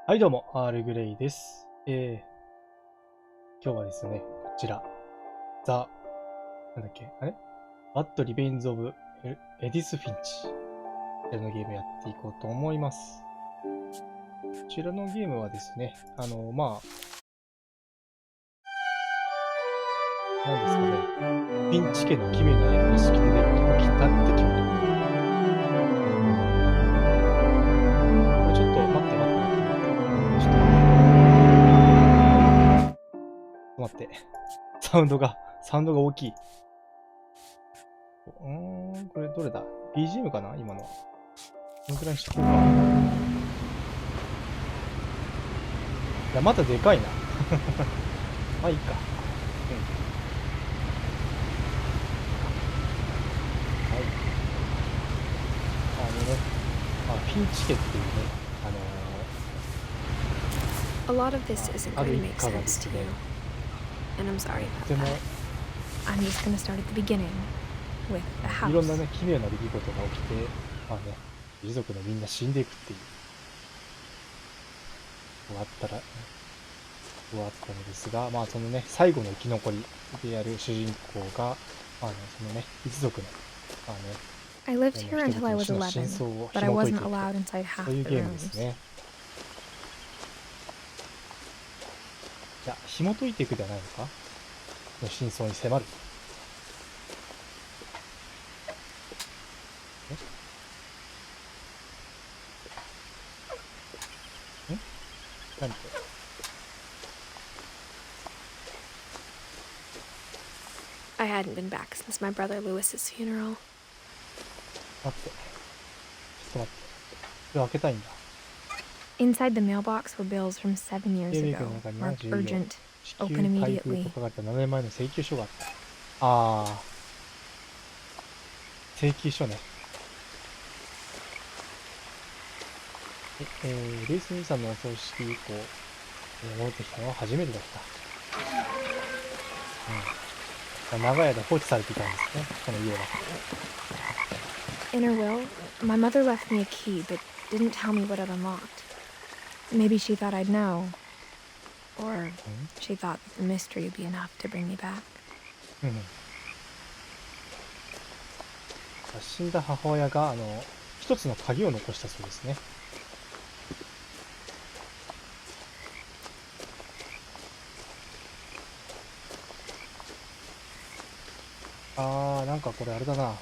はいどうも、R-GRAY です。今日はですね、こちら、なんだっけ、What Remains of Edith Finch こちらのゲームやっていこうと思います。こちらのゲームはですね、なんですかね、フィンチ家の奇妙な屋敷で起きた出来事。ちょっと待って。待って。サウンドが大きい。これどれだ ?BGM かな今のは。このくらいにしとこうか。いや、まだでかいな。まあいいか。はい。ピンチ家っていうね、A lot of this isn't going to make sense to you, and I'm sorry about that. I'm just going to start at the beginning with the house. いろんなね、奇妙な出来事が起きて、一族のみんな死んでいくっていう。終わったのですが、そのね、最後の生き残りである主人公が、そのね、一族の、I lived here until I was 11, but I wasn't allowed inside half そういう the ゲームです rooms. ね。じゃあ、紐解いていくではないのかの真相に迫る。何これI hadn't been back since my brother Lewis's funeral. 待って。ちょっと待って。これ開けたいんだ。Inside the mailbox were bills from 7 years ago, marked urgent, open immediately. と書かれた7年前の請求書があった。請求書ね。レイス兄さんのお葬式以降、戻ってきたのは初めてだった。長い間放置されていたんですね、この家は。In her will, my mother left me a key, but didn't tell me what it unlocked. Maybe she thought I'd know. Or she thought that the mystery would be enough to bring me back. 死んだ母親が、一つの鍵を残したそうですね。なんかこれあれだな。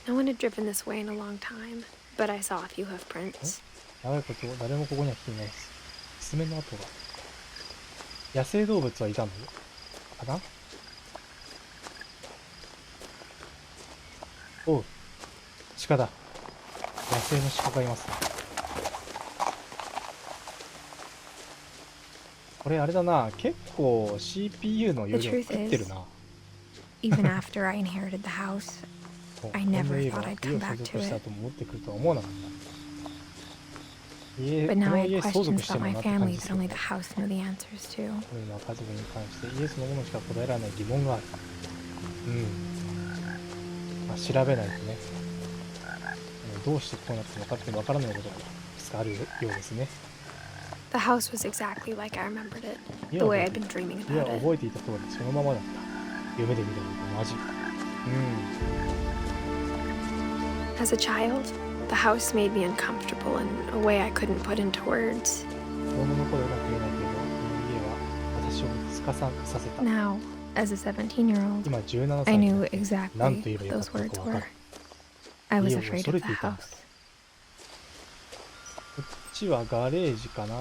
No one had driven this way in a long time, but I saw a few hoof prints. 長いこと誰もここには来ていないです。爪の跡が。野生動物はいたのかな？おう、鹿だ。野生の鹿がいますね。これあれだな。結構 CPU の容量食ってるな。Even after I inherited the house, I never thought I'd come back to it. But now I had questions about my family that only the house knew the answers to. 家族に関してイエスのものしか答えられない疑問がある。調べないとね。どうしてこうなって分かっても分からないことがいくつかあるようですね。The house was exactly like I remembered it, the way I'd been dreaming about it. 覚えていた通りそのままだった。夢で見たのと同じ。As a child, the house made me uncomfortable in a way I couldn't put into words. 子供の頃うまく言えないけど、この家は私をつかさせた。Now, as a 17-year-old, 今17 I 歳 knew exactly what those words were. I was afraid of the house. こっちはガレージかな。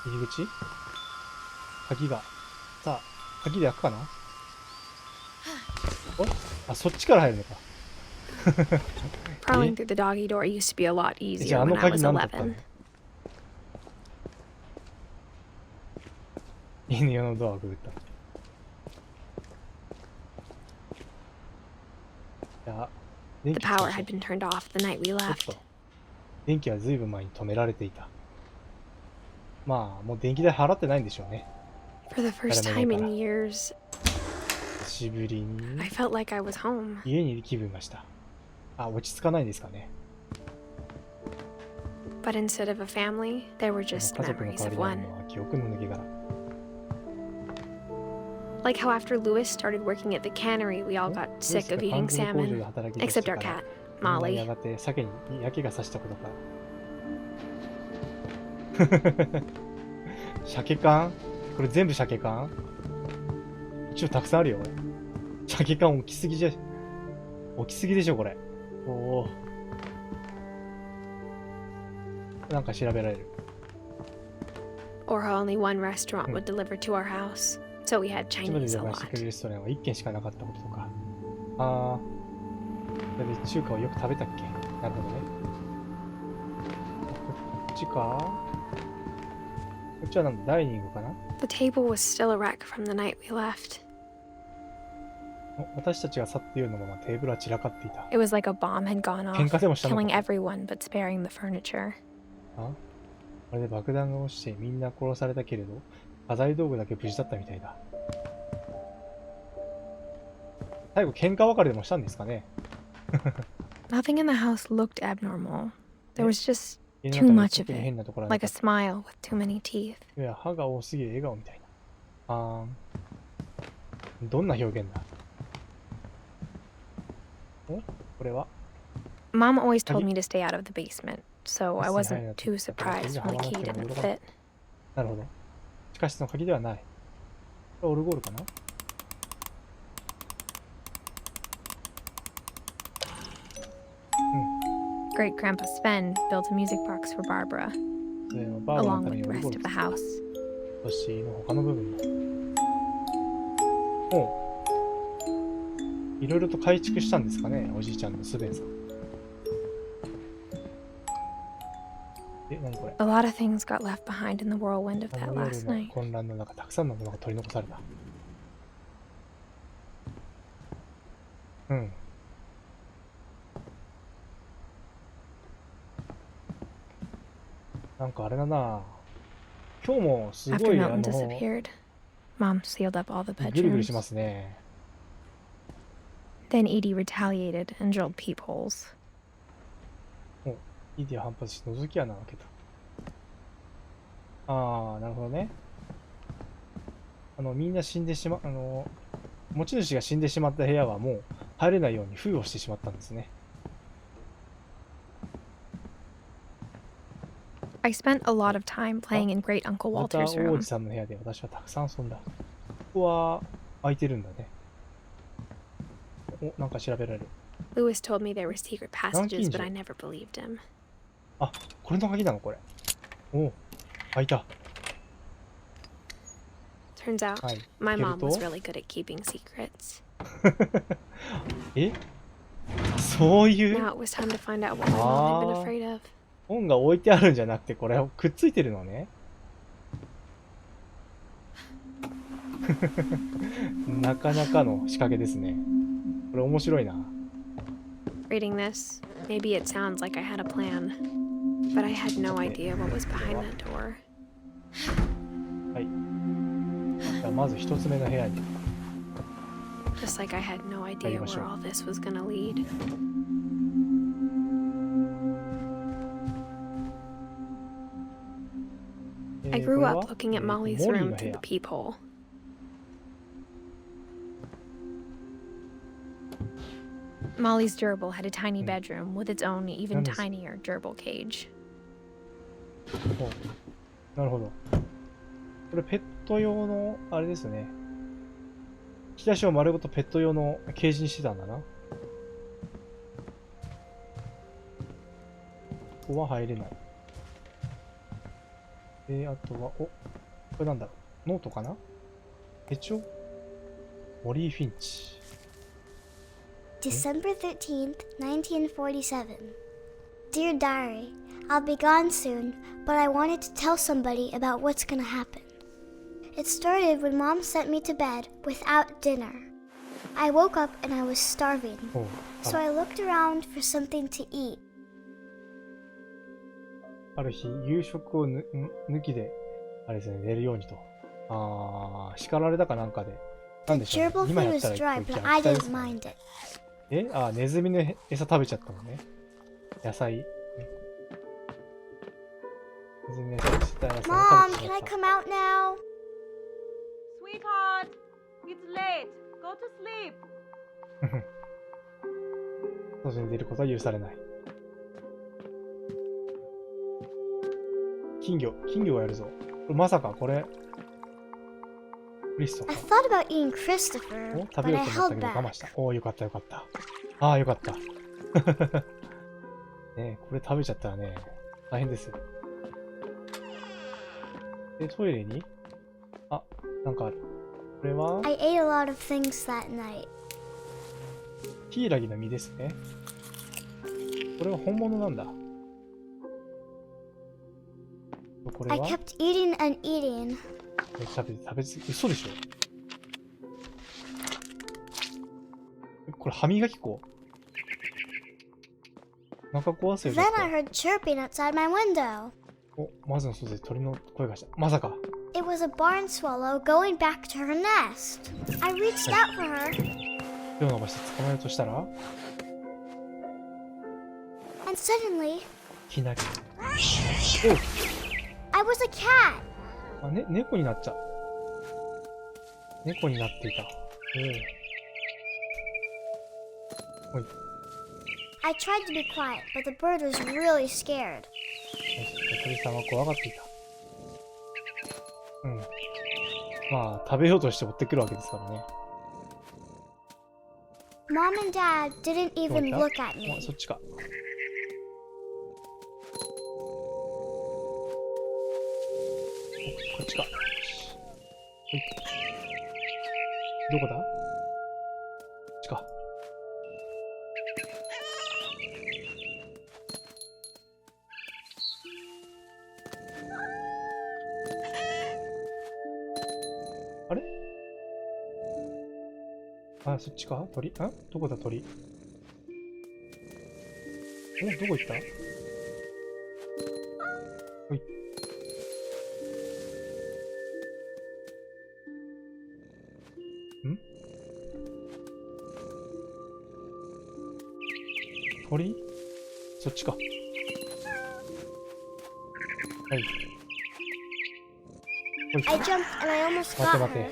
入り口？鍵が。さあ、鍵で開くかな？そっちから入るのか。Crawling through the doggy door used to be a lot easier when I was 11. 犬用のドアをくぐった。The power had been turned off the night we left. 電気はずいぶん前に止められていた。もう電気代払ってないんでしょうね。For the first time in years, 久しぶりに I felt like I was home. 家にいる気分がした。あ、落ち着かないですかね。But instead of a family, there were でも just 家族の memories 代わり of にあ one. るのは記憶の抜け殻。 Like how after Lewis started working at the cannery, we all got ルイス sick が of 缶 eating 詰工場で salmon, 働き出して except our から、 cat, みんなや Molly. がて鮭に嫌気がさしたことか。鮭缶？これ全部鮭缶？一応たくさんあるよ、これ。鮭缶大きすぎでしょ、これ。おお。なんか調べられる。Or how only one restaurant would deliver to our house, so we had こっちまで Chinese 出 a 版してくれ lot. るレストランは1軒しかなかったこととか。ああ。それで中華をよく食べたっけ？なるほどね。こっちか？こっちはなんだ、ダイニングかな？ The table was still a wreck from the night we left. 私たちが去っているのままテーブルは散らかっていた。 It was like a bomb had gone 喧 off, 嘩でもしたの killing か？ everyone but sparing the furniture. あ？これで爆弾が落ちてみんな殺されたけれど、家財道具だけ無事だったみたいだ。最後喧嘩別れでもしたんですかね？ Nothing in the house looked abnormal. There was just 家 too の much 中 of に it, 変なところはな like か a った。 smile with too many teeth. いや、歯が多すぎる笑顔みたいな。どんな表現だ？これは Mom always told me to stay out of the basement, so I Yes, wasn't too surprised when the key didn't fit. なるほど。地下室の鍵ではない。これオルゴールかな？ Great Grandpa Sven built a music box for Barbara, バーバーの along ため with に the オルゴ rest ー of ル the house. そしての他の部分も。おう。いろいろと改築したんですかね、おじいちゃんのスベンさん。何これ？ A lot of things got left behind in the whirlwind of あ that の夜 last の night. 混乱の中、たくさんのものが取り残された。うん。なんかあれだな。今日もすご After い Milton disappeared, Mom sealed up all the ぐるぐるし bedrooms. ますね。 Then Edie retaliated and drilled peepholes. お、イディは反発して覗き穴を開けた。ああ、なるほどね。みんな死んでしま、持ち主が死んでしまった部屋はもう入れないように封をしてしまったんですね。I spent a lot of time playing in Great Uncle また Walter's 王 room. 子さんの部屋で私はたくさん遊んだ。ここは空いてるんだね。お、なんか調べられる。 Lewis told me there were secret passages, but I never believed him. あ、これの鍵なのこれ。お、開いた。 Turns out, はい。 my 開 mom ける was と really good at keeping secrets. え、そういう Now it was time to find out what my mom had been Ah. afraid of. 本が置いてあるんじゃなくて、これくっついてるのね。なかなかの仕掛けですね。これ面白いな。 Reading this, maybe it sounds like I had a plan, but I had no idea what was behind that door. はい。じゃあまず一つ目の部屋に。 Just like I had no idea where all this was gonna lead. I grew up looking at Molly's room through the peephole. Molly's gerbil had a tiny bedroom with its own even tinier gerbil cage. なるほど。これペット用のあれですね。引き出しを丸ごとペット用のケージにしてたんだな。ここは入れない。あとは、お、これなんだろう。ノートかな？手帳？モリー・フィンチ。December 13th, 1947. Dear Diary, I'll be gone soon, but I wanted to tell somebody about what's gonna happen. It started when Mom sent me to bed without dinner. I woke up and I was starving, so I looked around for something to eat. ある日、夕食を抜きで、あれですね、寝るようにと。叱られたかなんかで。なんでしょうね。 Gerbil 今 food やっ was たら dry, 一 but 応 I 虐待で didn't すね。 mind it. あ、ネズミの餌食べちゃったのね。野菜。ネズミの餌食べちゃった野菜 Mom, 食べ can I ちゃっ come out now? Sweetheart, it's late. Go to sleep. た。外に出ることは許されない。金魚がやるぞ。これまさかこれ、クリストか。 I thought about eating Christopher, お、食 but べよ I うと思った held けど我慢 back. した。おー、よかったよかった。ああ、よかった。ね、これ食べちゃったらね、大変ですよ。で、トイレにあ、なんかある。これは、 I ate a lot of things that night. ヒイラギの実ですね。これは本物なんだ。これ I は kept eating and eating. 食べつぎ、嘘でしょ。これ歯磨き粉中壊すよ。 Then I heard chirping outside my window. お、まずの外で鳥の声がした。まさか。 It was a barn swallow going back to her nest. I reached out for her, 手を伸ばして捕まえようとしたら、 and suddenly, いきなり。 I was a cat. おあ、猫になっちゃう。猫になっていた。おい。 I tried to be quiet, but the bird was really scared. 鳥さんは怖がっていた。うん。まあ、食べようとして追ってくるわけですからね。 Mom and Dad didn't どう even だ look at あ、 me. そっちか。お、こっちか。よし。ほい。どこだ？こっちか。あれ？あ、そっちか？鳥？どこだ鳥？どこ行った？ほい。ん？鳥？そっちか。はい。ほい。 I jumped and I almost 待て got 待 her.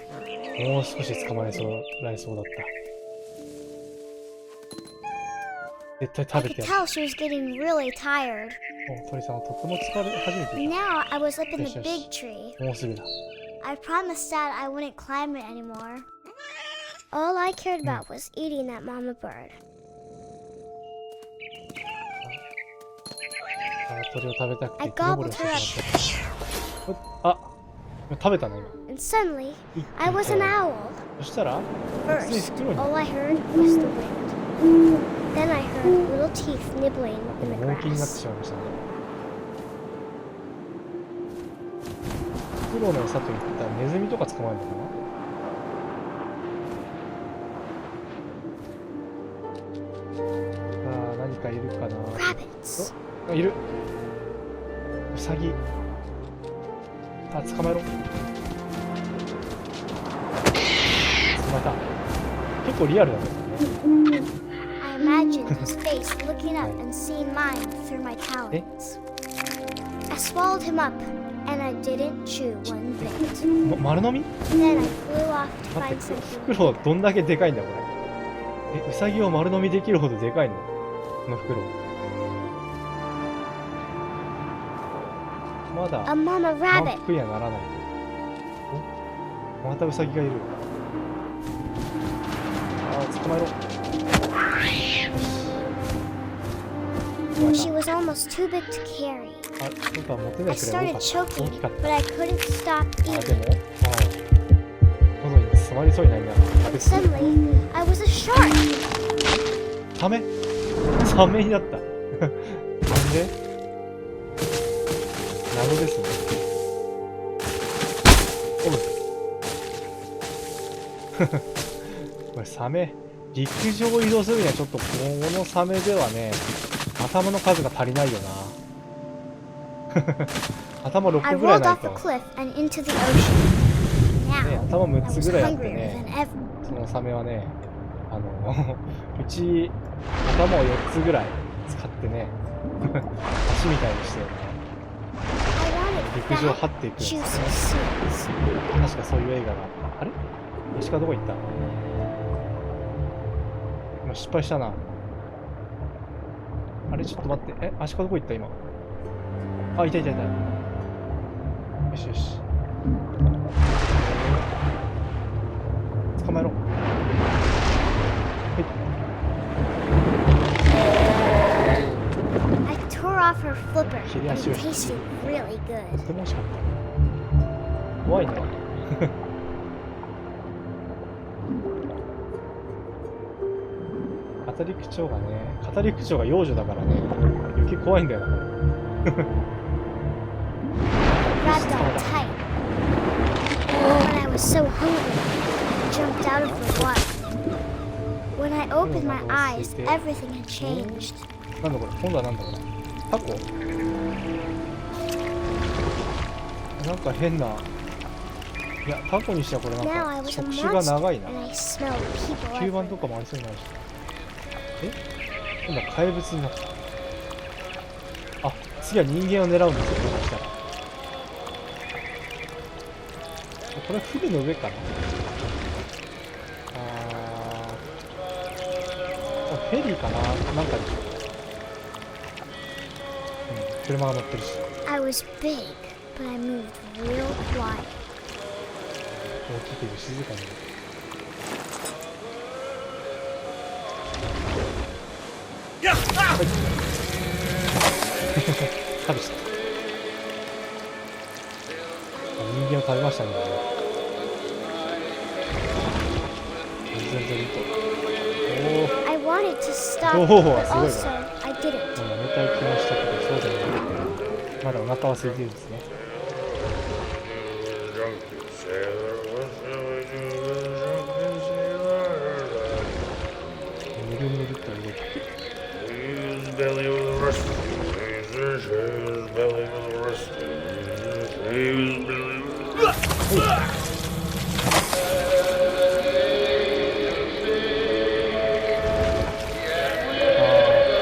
て。もう少し捕まえそうだった。絶対 I 食べ could てやる。 tell she was getting really tired. お、鳥さんはとっても疲れ始めてい Now I was up in Yes, the yes. big tree. た。もうすぐだ。 I promised Dad I wouldn't climb it anymore. All I cared about was eating that mama bird. あ、鳥を食べたくて I 木登りを gobbled して her し up, まった。あ、食べたね、今。 and suddenly 一気に I was an owl. そしたら、 First, 袋に all I heard was the wind. Then I heard little teeth nibbling in the 猛気になって grass. しまいましたね。フクロウの餌といったらネズミとか捕まえるのかな？ああ、何かいるかな？ Rabbits. あ、いる。ウサギ。あ、捕まえろ。捕まえた。結構リアルだね。 I imagined his face looking up and seeing mine through my talons. I swallowed him up, and I didn't chew one bit. 丸飲み？ Then I flew off to 待っ find て、フ something. クロウどんだけでかいんだこれ。ウサギを丸飲みできるほどでかいの？このフクロウ。まだ A mama 満 rabbit. 腹にはならないと。お、またウサギがいる。ああ、捕まえろ。 She was almost too big to carry. あ、ちょっとは持てな I いくらい started 多かった。大 choking, きかっ but I couldn't stop た。あ、で eating. も、喉に詰まりそうになりながら食べ過ぎ。 Suddenly, I was a shark. サメ？サメになった。なんで？謎ですね。おう。これサメ、陸上を移動するにはちょっとこのサメではね、頭の数が足りないよな。頭6 I 個ぐらい rolled ない off と。 a cliff and into the ocean. ね、 Now, 頭6 I つ was ぐらいあって hungrier ね、 than ever. そのサメはね、うち頭を4つぐらい使ってね足みたいにしてね I 陸上 wanted 張っていくん fat, ですよ juicy ね。 seeds. 確かそういう映画があった。あれアシカどこ行った？今失敗したな。あれちょっと待って。アシカどこ行った今。あ、いたいたいた。よしよし。捕まえろ。I tore off her flipper, She and actually- it tasted really と good. ても美味しかった。怖いね。語り口調がね、語り口調が幼女だからね、余計怖いんだよな、これ。 Grabbed on tight. When I was so hungry, I jumped out of the water. When I opened my eyes, everything had changed. なんだこれ、今度はなんだこれ。タコ？なんか変な。いや、タコにしてはこれなん Now I か was a 触手が長い monster, な。 and I smelled people 吸盤 everywhere. とかもありそうにないし。今度は怪物になった。あ、次は人間を狙うんですよ、もしかしたら。これは船の上かな。フェリーかな、なんかに。車が乗ってるし。 I was big, but I moved real quiet. 大きいけど静かに。はい。食べちゃった。人間を食べましたね。全然いいと。お I wanted to stop, Oh, but that's really also I didn't. もうやめたい気もしたけど、そうじゃない。まだお腹は空いてるんですね。ぬるぬると動く。切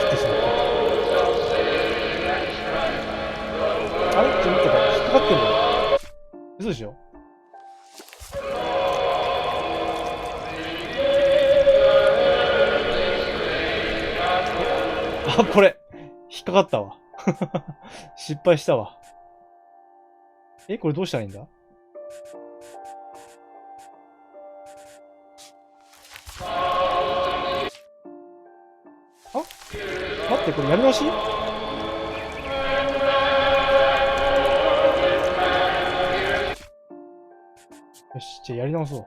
ってしまった。あれちょっと待って、引っかかってるの？嘘でしょ？あ、これ引っかかったわ。失敗したわ。これどうしたらいいんだ？あ、待って、これやり直し？よし、じゃあやり直そう。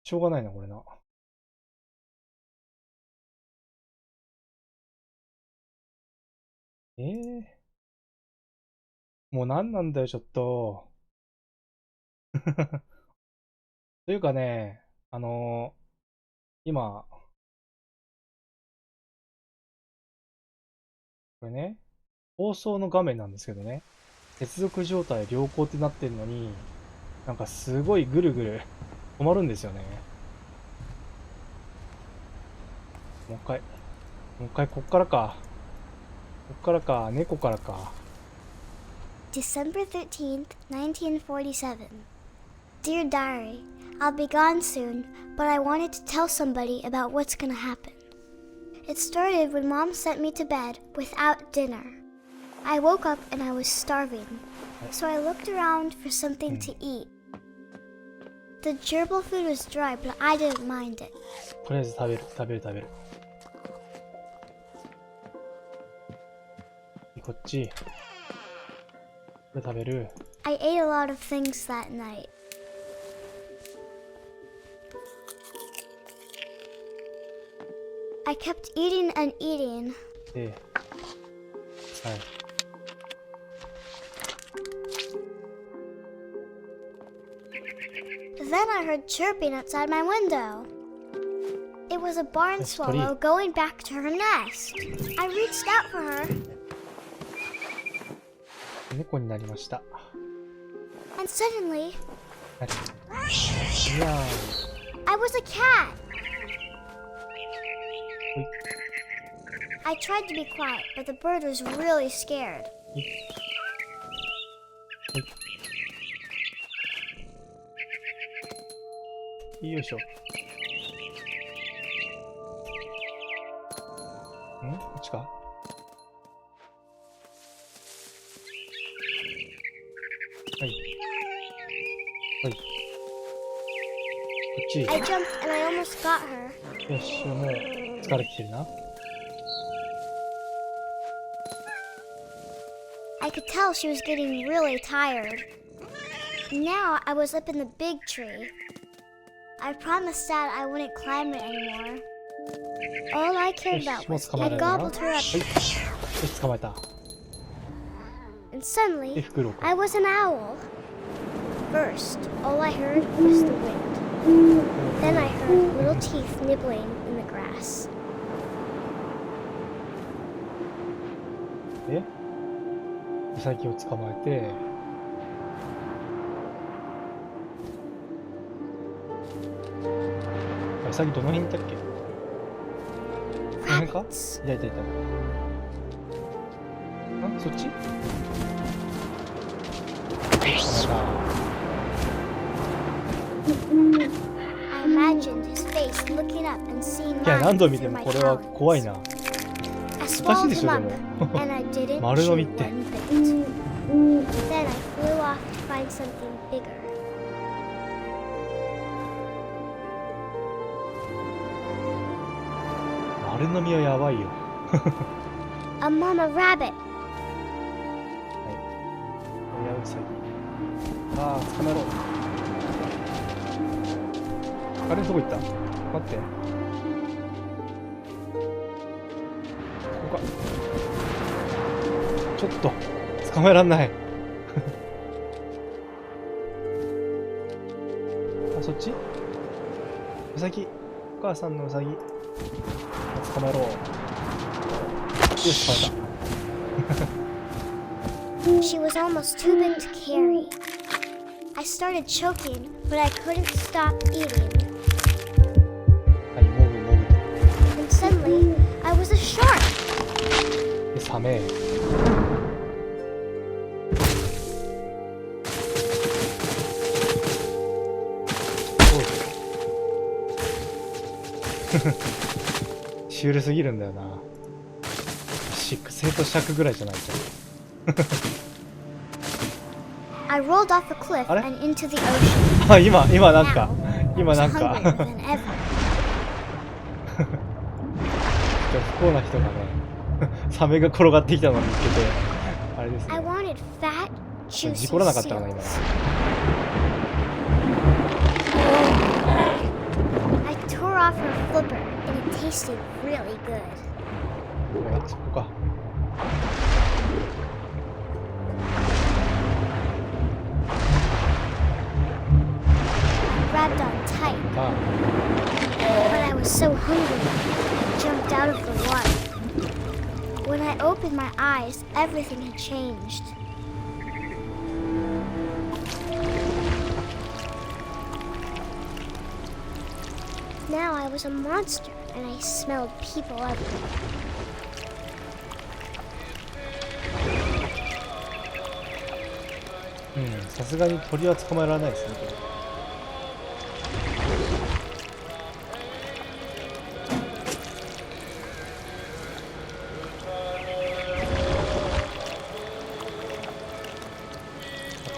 しょうがないな、これな。もう何なんだよ、ちょっと。というかね、今、これね、放送の画面なんですけどね、接続状態良好ってなってるのに、なんかすごいぐるぐる止まるんですよね。もう一回、こっからか。猫からか。December 13th, 1947. Dear Diary, I'll be gone soon, but I wanted to tell somebody about what's gonna happen. It started when Mom sent me to bed without dinner. I woke up and I was starving, so I looked around for something to eat. The gerbil food was dry, but I didn't mind it. とりあえず食べる。こっち。これ食べる。I ate a lot of things that night. I kept eating and eating. はい。Then I heard chirping outside my window. It was a barn swallow going back to her nest. I reached out for her. 猫になりました。And suddenly, いや I was a cat. I tried to be quiet, but the bird was really scared. よいしょ。こっちか。はい。はい。こっち。 I jumped and I almost got her. よし、もう疲れてきてるな。I could tell she was getting really tired. Now I was up in the big tree. I promised Dad I wouldn't climb it anymore. All I cared about was I gobbled her up. はい。よし、捕まえた。 And suddenly, で、袋か。 I was an owl. First, all I heard was the wind. Then I heard little teeth nibbling in the grass. で、ウサギを捕まえて、ウサギどの辺にいたっけ？この辺か？ Rabbits. いたいたいた。そっち？捕まえた。I imagined his face looking up and seeing いや、 mine 何度見て through も my これは talons. 怖いな。 I おかしい swallowed でし him ょ、 up, でも。 and I didn't 丸 chew 飲 one みって。 bit. Then I flew off to find something bigger. 丸飲みはやばいよ。 A mama rabbit. はい。親ウサギ。ああ、捕まえろ。あれどこ行った？待って。ここか。ちょっと、捕まえらんない。あ、そっち？ウサギ。お母さんのウサギ。捕まえろ。よし、捕まえた。She was almost too big to carry. I started choking, but I couldn't stop eating. はい、もぐもぐ。 And suddenly, I was a shark. で、サメ。シュールすぎるんだよな。生徒尺ぐらいじゃないと。I rolled off the cliff あれ？ and into the ocean. あ、今なんか、今なん Hungrier か、 than ever. 不幸な人がね、サメが転がってきたのを見つけて、あれです I ね。wanted fat, 事 juicy 故らなかったかな、今。 seals. I tore off her flipper, and it tasted really good. そこか。Grabbed on tight, あ but I was so hungry, I jumped out of the water. When I opened my eyes, everything had changed. Now I was a monster, and I smelled people everywhere. さすがに鳥は捕まえられないですね、これ。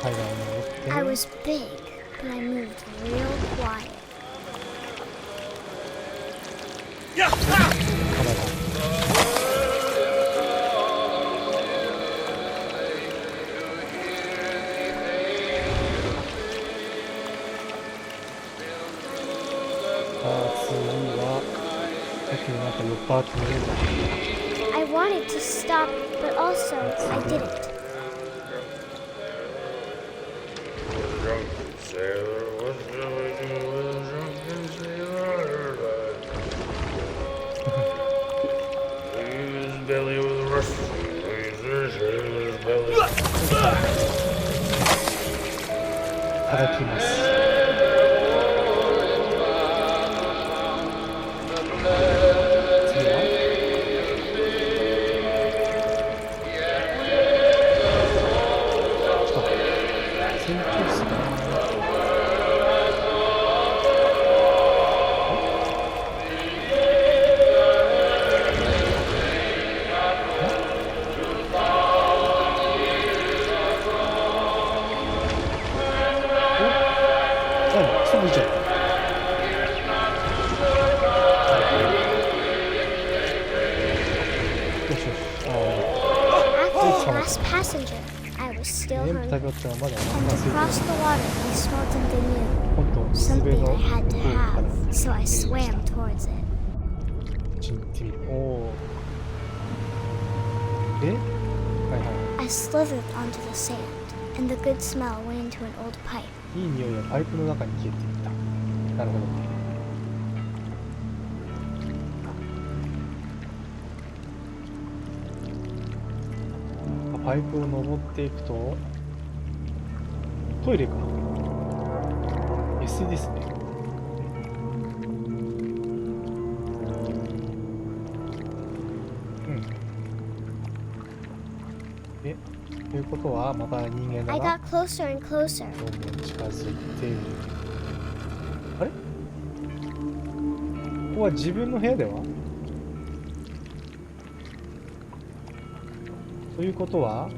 階段を登って。 I was big, but I moved real quiet. カメラ。次は、さっきのなんか酔っ払って寝るんだ。 I wanted to stop, but also I didn't. Belly was rusty. His belly. いただきます。was passenger. I was still 全部食べ hungry. 終わったのまだお And 腹 across 空いて the water, we smelled something new. 今度水辺 Something の I 向 had こ to うから have, so I swam towards it. こっちに行ってみる。おお。で、はいは I slithered onto the sand, and the good smell went into an old pipe. い。いい匂いがパイプの中に消えていった。なるほど。パイプを登っていくと、トイレか。下水ですね。うん。え、ということは、また人間だ I な。 got closer and closer. どんどん近づいている。あれ？ここは自分の部屋では？ということは、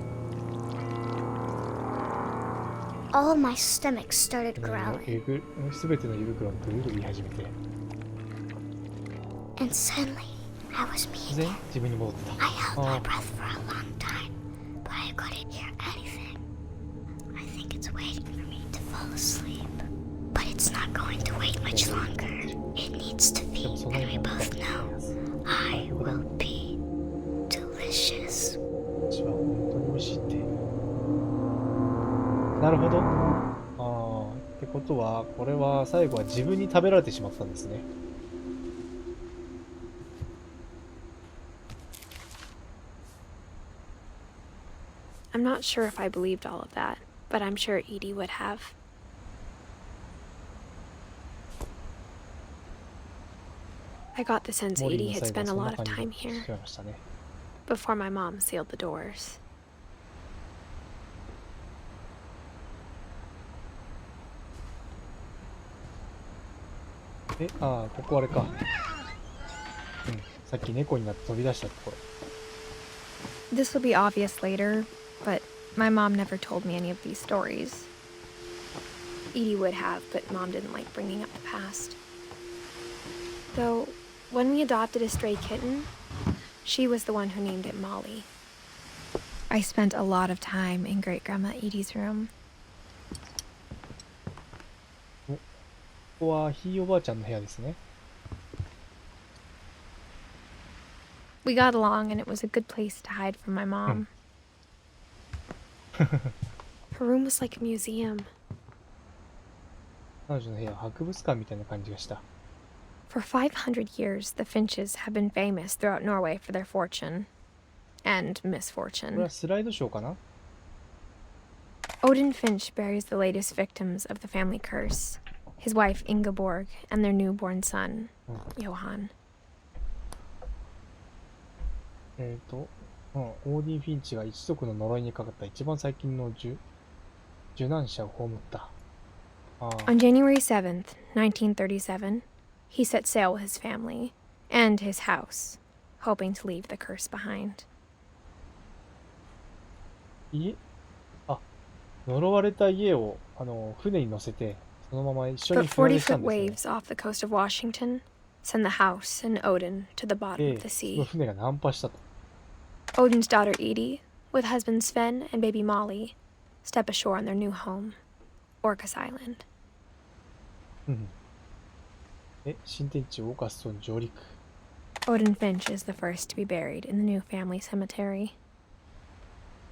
All my stomach started growling, すべての胃袋がぐるぐる言い始めて、 and suddenly I was 突 me 然 again. 自分に戻ってた。 I held my あ breath for a long time, but I couldn't hear anything. I think it's waiting for me to fall asleep. But it's not going to wait much longer. It needs to でも feed, そんな and に we なんか both know I will be delicious. 私は本当に美味しいって。なるほど。ああ、ってことは、これは最後は自分に食べられてしまったんですね。I'm not sure if I believed all of that, but I'm sure Edie would have. I got the sense モリ Edie ーの had 最後 spent は a そんな lot of 感 time じ here しちゃいましたね。before my mom sealed the doors. ああ、ここあれか。うん。さっき猫になって飛び出したところ。 This will be obvious later, but my mom never told me any of these stories. Edie would have, but Mom didn't like bringing up the past. Though, when we adopted a stray kitten, she was the one who named it Molly. I spent a lot of time in Great-Grandma Edie's room. ここはひいおばあちゃんの部屋ですね。 We got along, and it was a good place to hide from my mom. Her room was like a museum. 彼女の部屋は博物館みたいな感じがした。 For 500 years, the Finches have been famous throughout Norway for their fortune and これ misfortune. はスライドショーかな？ Odin Finch buries the latest victims of the family curse, his wife Ingeborg and their newborn son, Johan. オーディン・フィンチが一族の呪いにかかった一番最近の受難者を葬った。ああ、 On January 7th, 1937, he set sail with his family and his house, hoping to leave the curse behind. 呪われた家を船に乗せてそのまま一緒に But 船出したん 40-foot ですね。 waves off the coast of Washington send the house and Odin to the bottom で、 of the その sea. 船が難破したと。 Odin's daughter Edie, with husband Sven and baby Molly, step ashore on their new home, Orcas Island. うん新天地オーカス島に上陸。 Odin Finch is the first to be buried in the new family cemetery.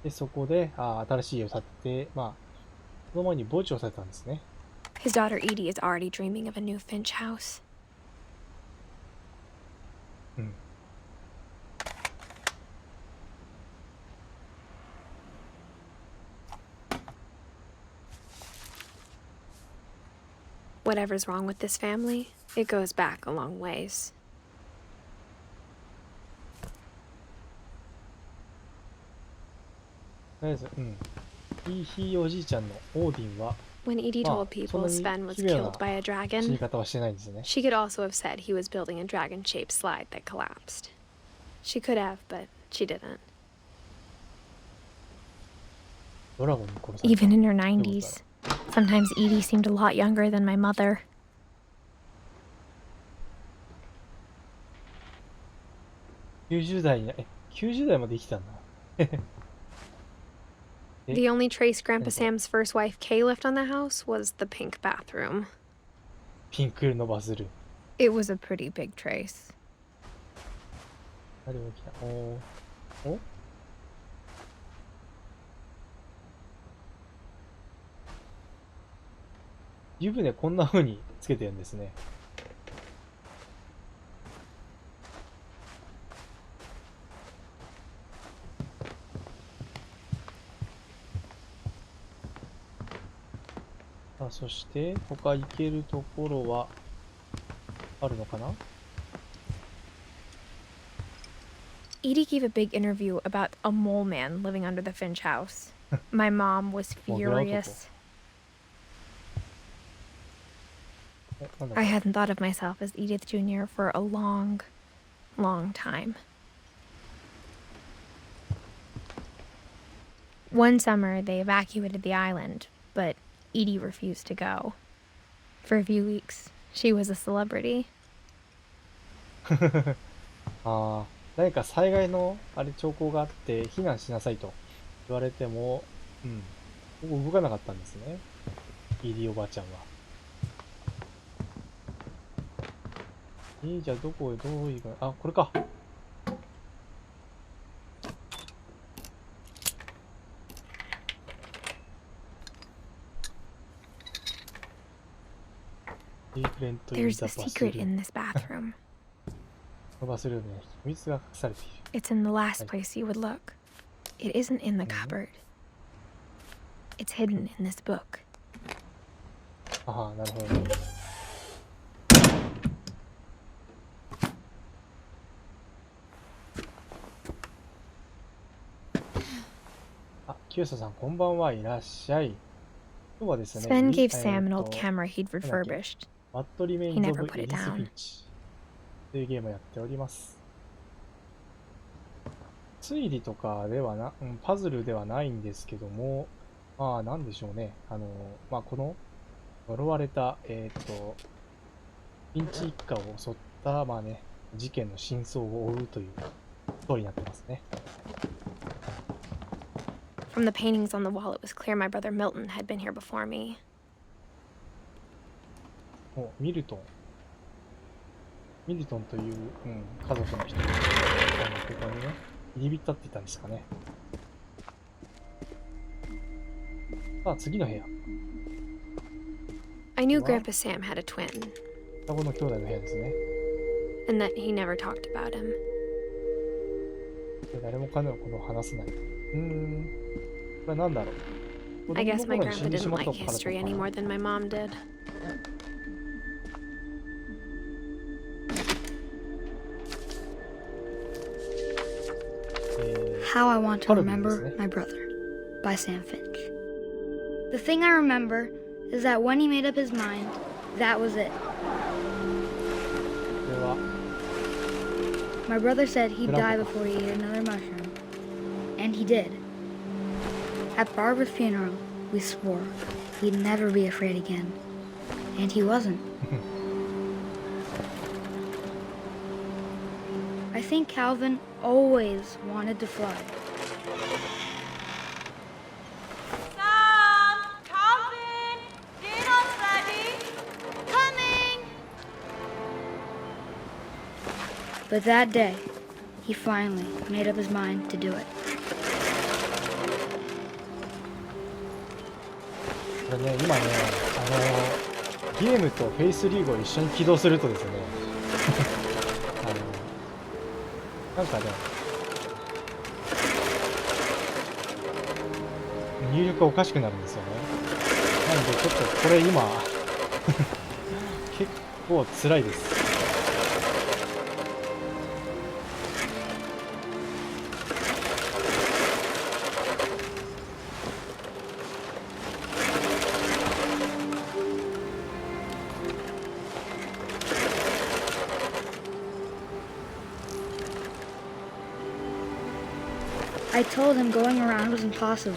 で、そこで新しい家を建てて、その前に墓地をされたんですね。 His daughter Edie is already dreaming of a new Finch house. うん。 Whatever's wrong with this family, it goes back a long ways. とりあえず、ひいおじいちゃんのオーディンは When Edie told so people then Sven was奇妙な killed by a 死に dragon, 方はしてないんですね。 she could also have said he was building a dragon-shaped slide that collapsed. She could have, but she didn't. ドラゴンに殺された。 Even in her 90s, sometimes Edie seemed a lot younger than my mother. 90代まで生きたんだ。The only trace Grandpa 何これ Sam's first wife Kay left on the house was the pink bathroom. ピンクのバズル。 It was a pretty big trace. 誰が来たおーお湯船こんな風につけてるんですね。さあ、そして他行けるところはあるのかな。 Edie gave a big interview about a mole man living under the Finch house. My mom was モグラ男。 furious. なんだ I hadn't thought of myself as Edith Jr. for a long, long time. One summer, they evacuated the island, but Edie refused to go. For a few weeks, she was a celebrity. ああ、何か災害のあれ兆候があって避難しなさいと言われても、ここ動かなかったんですね。イーディおばあちゃんは。じゃあどういうか、あ、これか。There's a secret in this bathroom. バスルームに秘密が隠されている。 It's in the last place you would look. It isn't in the cupboard. It's hidden in this book. ああ、なるほどね。あ、キヨサさん、こんばんは。いらっしゃい。今日はですね、 Sven gave Sam an old camera he'd refurbished. What Remains He never of put it Edith down. Finch というゲームをやっております。推理とかではな、パズルではないんですけども、まあ、なんでしょうね。まあ、この、呪われた、フィンチ一家を襲った、まあね、事件の真相を追うというストーリーになってますね。From the paintings on the wall, it was clear my brother Milton had been here before me. ミルトンという、家族の人が、ここにね、入り浸っていたんですかね。さあ、次の部屋。 I knew Grandpa Sam had a twin, 双子の兄弟の部屋ですね。 and that he never talked about him. 誰も彼のことを話さない。これは何だろう。 I guess my 子供の頃に死ん grandpa でし didn't まった like からと history か any more than my mom did. How I Want to Part of it, Remember isn't it? My Brother by Sam Finch. The thing I remember is that when he made up his mind, that was it. これは My brother said he'd die Grandpa. before he ate another mushroom. And he did. At Barbara's funeral, we swore he'd never be afraid again. And he wasn't. I think Calvin always wanted to fly. Sam! Calvin! Dinner's ready! Coming! But that day, he finally made up his mind to do it. これね、今ね、ゲームとフェイスリーグを一緒に起動するとですね、なんかね、入力がおかしくなるんですよね。なんでちょっとこれ今結構辛いです。I told him going around was impossible.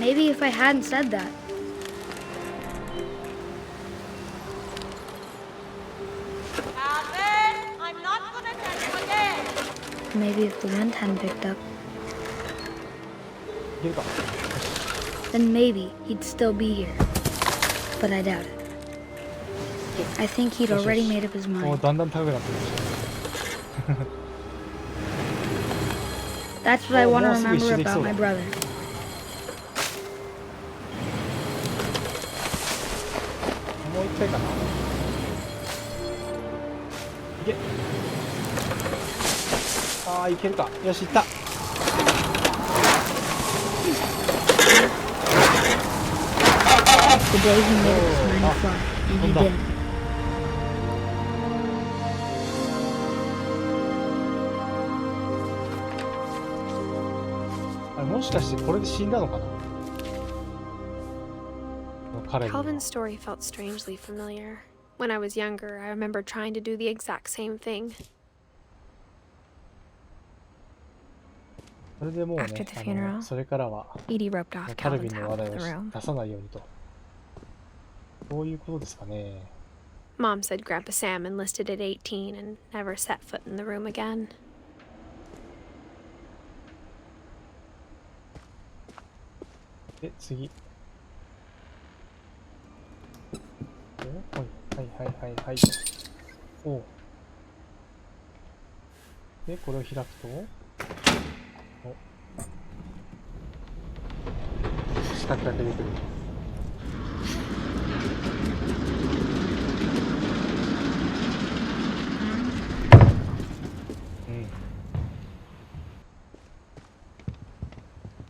Maybe if I hadn't said that. Alvin, I'm not gonna tell you again. Maybe if the wind hadn't picked up, いけるか。 then maybe he'd still be here. But I doubt it. I think he'd already made up his もう mind. だんだん高くなってきました。 That's what I want to More remember speech, about my so. brother. もう一回かな。いけ。ああ、いけるか。よし、いった。 The day he made up his mind to fly, and he did. あれもしかしてこれで死んだのかな。彼には Calvin's story felt strangely familiar. When I was younger, I remember trying to do the exact same thing. それでもうね After the funeral, それからは Edie roped off カルビ Calvin's ンの話 out 題 of を the room. 出さないようにと。そういうことですかね。 Mom said Grandpa Sam enlisted at 18 and never set foot in the room again. で、次。はいはいはいはいはい。おう。で、これを開くと、お、四角が出てくる。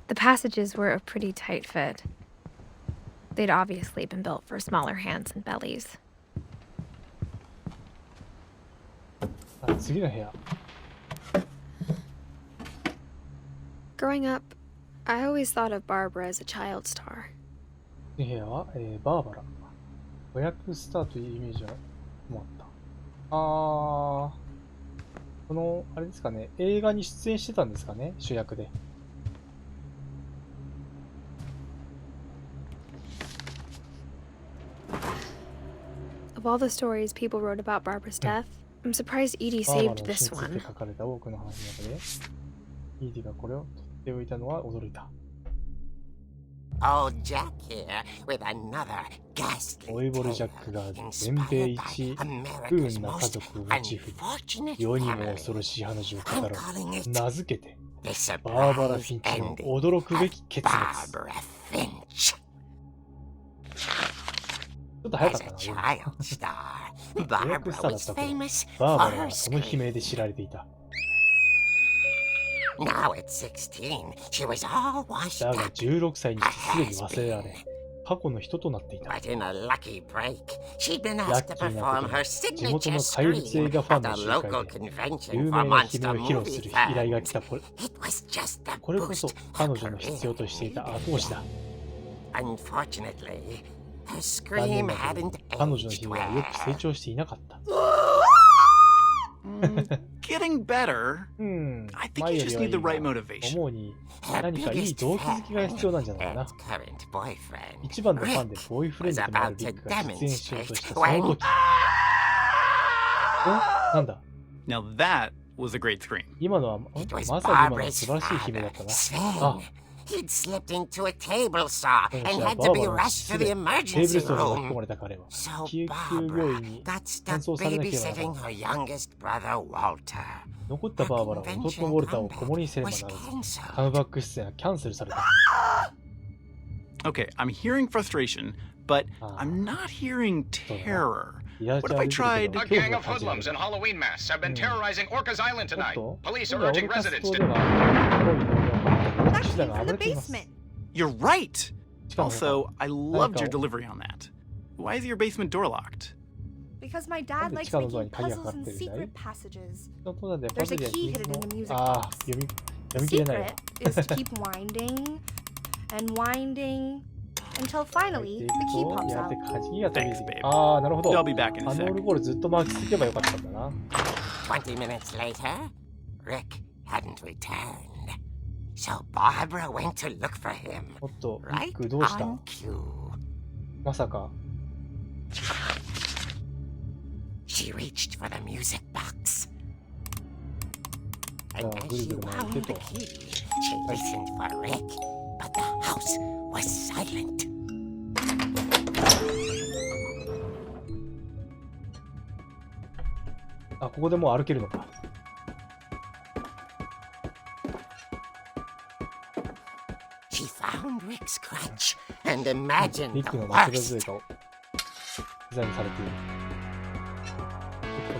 The passages were a pretty tight fit. They'd obviously been built for smaller hands and bellies. あ、次の部屋。 Growing up, I always thought of Barbara as a child star. 次の部屋は、バーバラ。子役スターというイメージはもあった。この、あれですかね、映画に出演してたんですかね、主役で。 Of all the stories people wrote about Barbara's death, I'm surprised Edie バーバラ saved の死 this について one. 書かれた多くの話の中で、イーディがこれを取っておいたのは驚いた。 Old Jack here with another ghastly 老いぼれジャックが全米一不運な家族をモチーフに世にも恐ろしい話を語ろう。名付けてバーバラ・フィンチの驚くべき結末。 Barbara Finch. ちょっと早か As った a な。 child star, 子役 Barbara スターだっ was た頃、 famous バー for バラ her はその悲 scream. 鳴で知られていた。 Now at 16, she was all washed だが up. 16歳にしてすでに忘れられ、過去の人となっていた。 But in a lucky break, she'd been ラ asked ッ to キーな perform こと her に、地元 signature の怪物映 scream 画ファン at の a 集 local 会で、 convention 有 for 名な悲 monster 鳴を披露す movie る依頼が来 fans. た。これ It was just a これこそ boost 彼 for 女の必要としていた career. 後押しだ。 Unfortunately, her 残念 scream だけど、 hadn't 彼女の aged 日々はよく成 well. 長していなかった。 Getting better. 前 I think よ you り just はい need the いが right motivation. 思うに Her 何かいい biggest 動機づけが必要なんじゃないか fan, な。 Ed's current boyfriend, 一番のファンで Rick, ボーイフレン was ドでもある about ビッ to グが出演しようとした demonstrate その when 時。お、なんだ Now that was a great scream. 今のは、 it was まさに今の Barbara's 素晴らしい悲鳴だ father, ったな。 Sven. あ、 He'd slipped into a table saw でも and じゃあ had バ to ー be バラの rushed 死 to で the テーブル emergency ストーンに巻き込 room. まれた彼は So 救急病 Barbara 院に got 搬 stuck 送されなければなら babysitting ない。 her youngest brother, Walter. 残ったバーバラは弟のウォルターを子守にせねばならず、カムバック出演はキャンセルされた。 Okay, I'm hearing frustration, but Ah. I'm not hearing terror. いや What if I tried- A A gang of hoodlums in Halloween masks have been terrorizing Orcas Island おっ tonight. と、 Police 今 are オ urging ルカス residents 島 to では、黒い能力を持った騎士団が暴れています。 You're right. しかも Also, I loved your Michael. delivery on that. Why is your basement door locked? Because my なん dad で likes 地下のドア making に鍵がかか puzzles っ and てるんだい secret passages. そのとなんでパ There's ズ a ルや key 秘密 hidden in the の music ああ、 box. 読み The 切れないわ。 secret is to keep winding and winding until 入 finally ってい the く key と、 pops やって out. 鍵が飛び Thanks, 出て babe. ああ、なるほど。 I'll be back in a アノール sec. ボールずっと巻きつけばよかったんだな。 20 minutes later, Rick hadn't returned. So Barbara went to look for him. おっと、リ Right ックどうした on cue. まさか She reached for the music box. じゃ And あ as ぐる she ぐる回っ wound て the と。 key, she listened for Rick, but the house was silent. あ、ここでもう歩けるのか。She found Rick's crutch and imagined リッ the クの間違い強い worst. 顔。デザインされている。でこ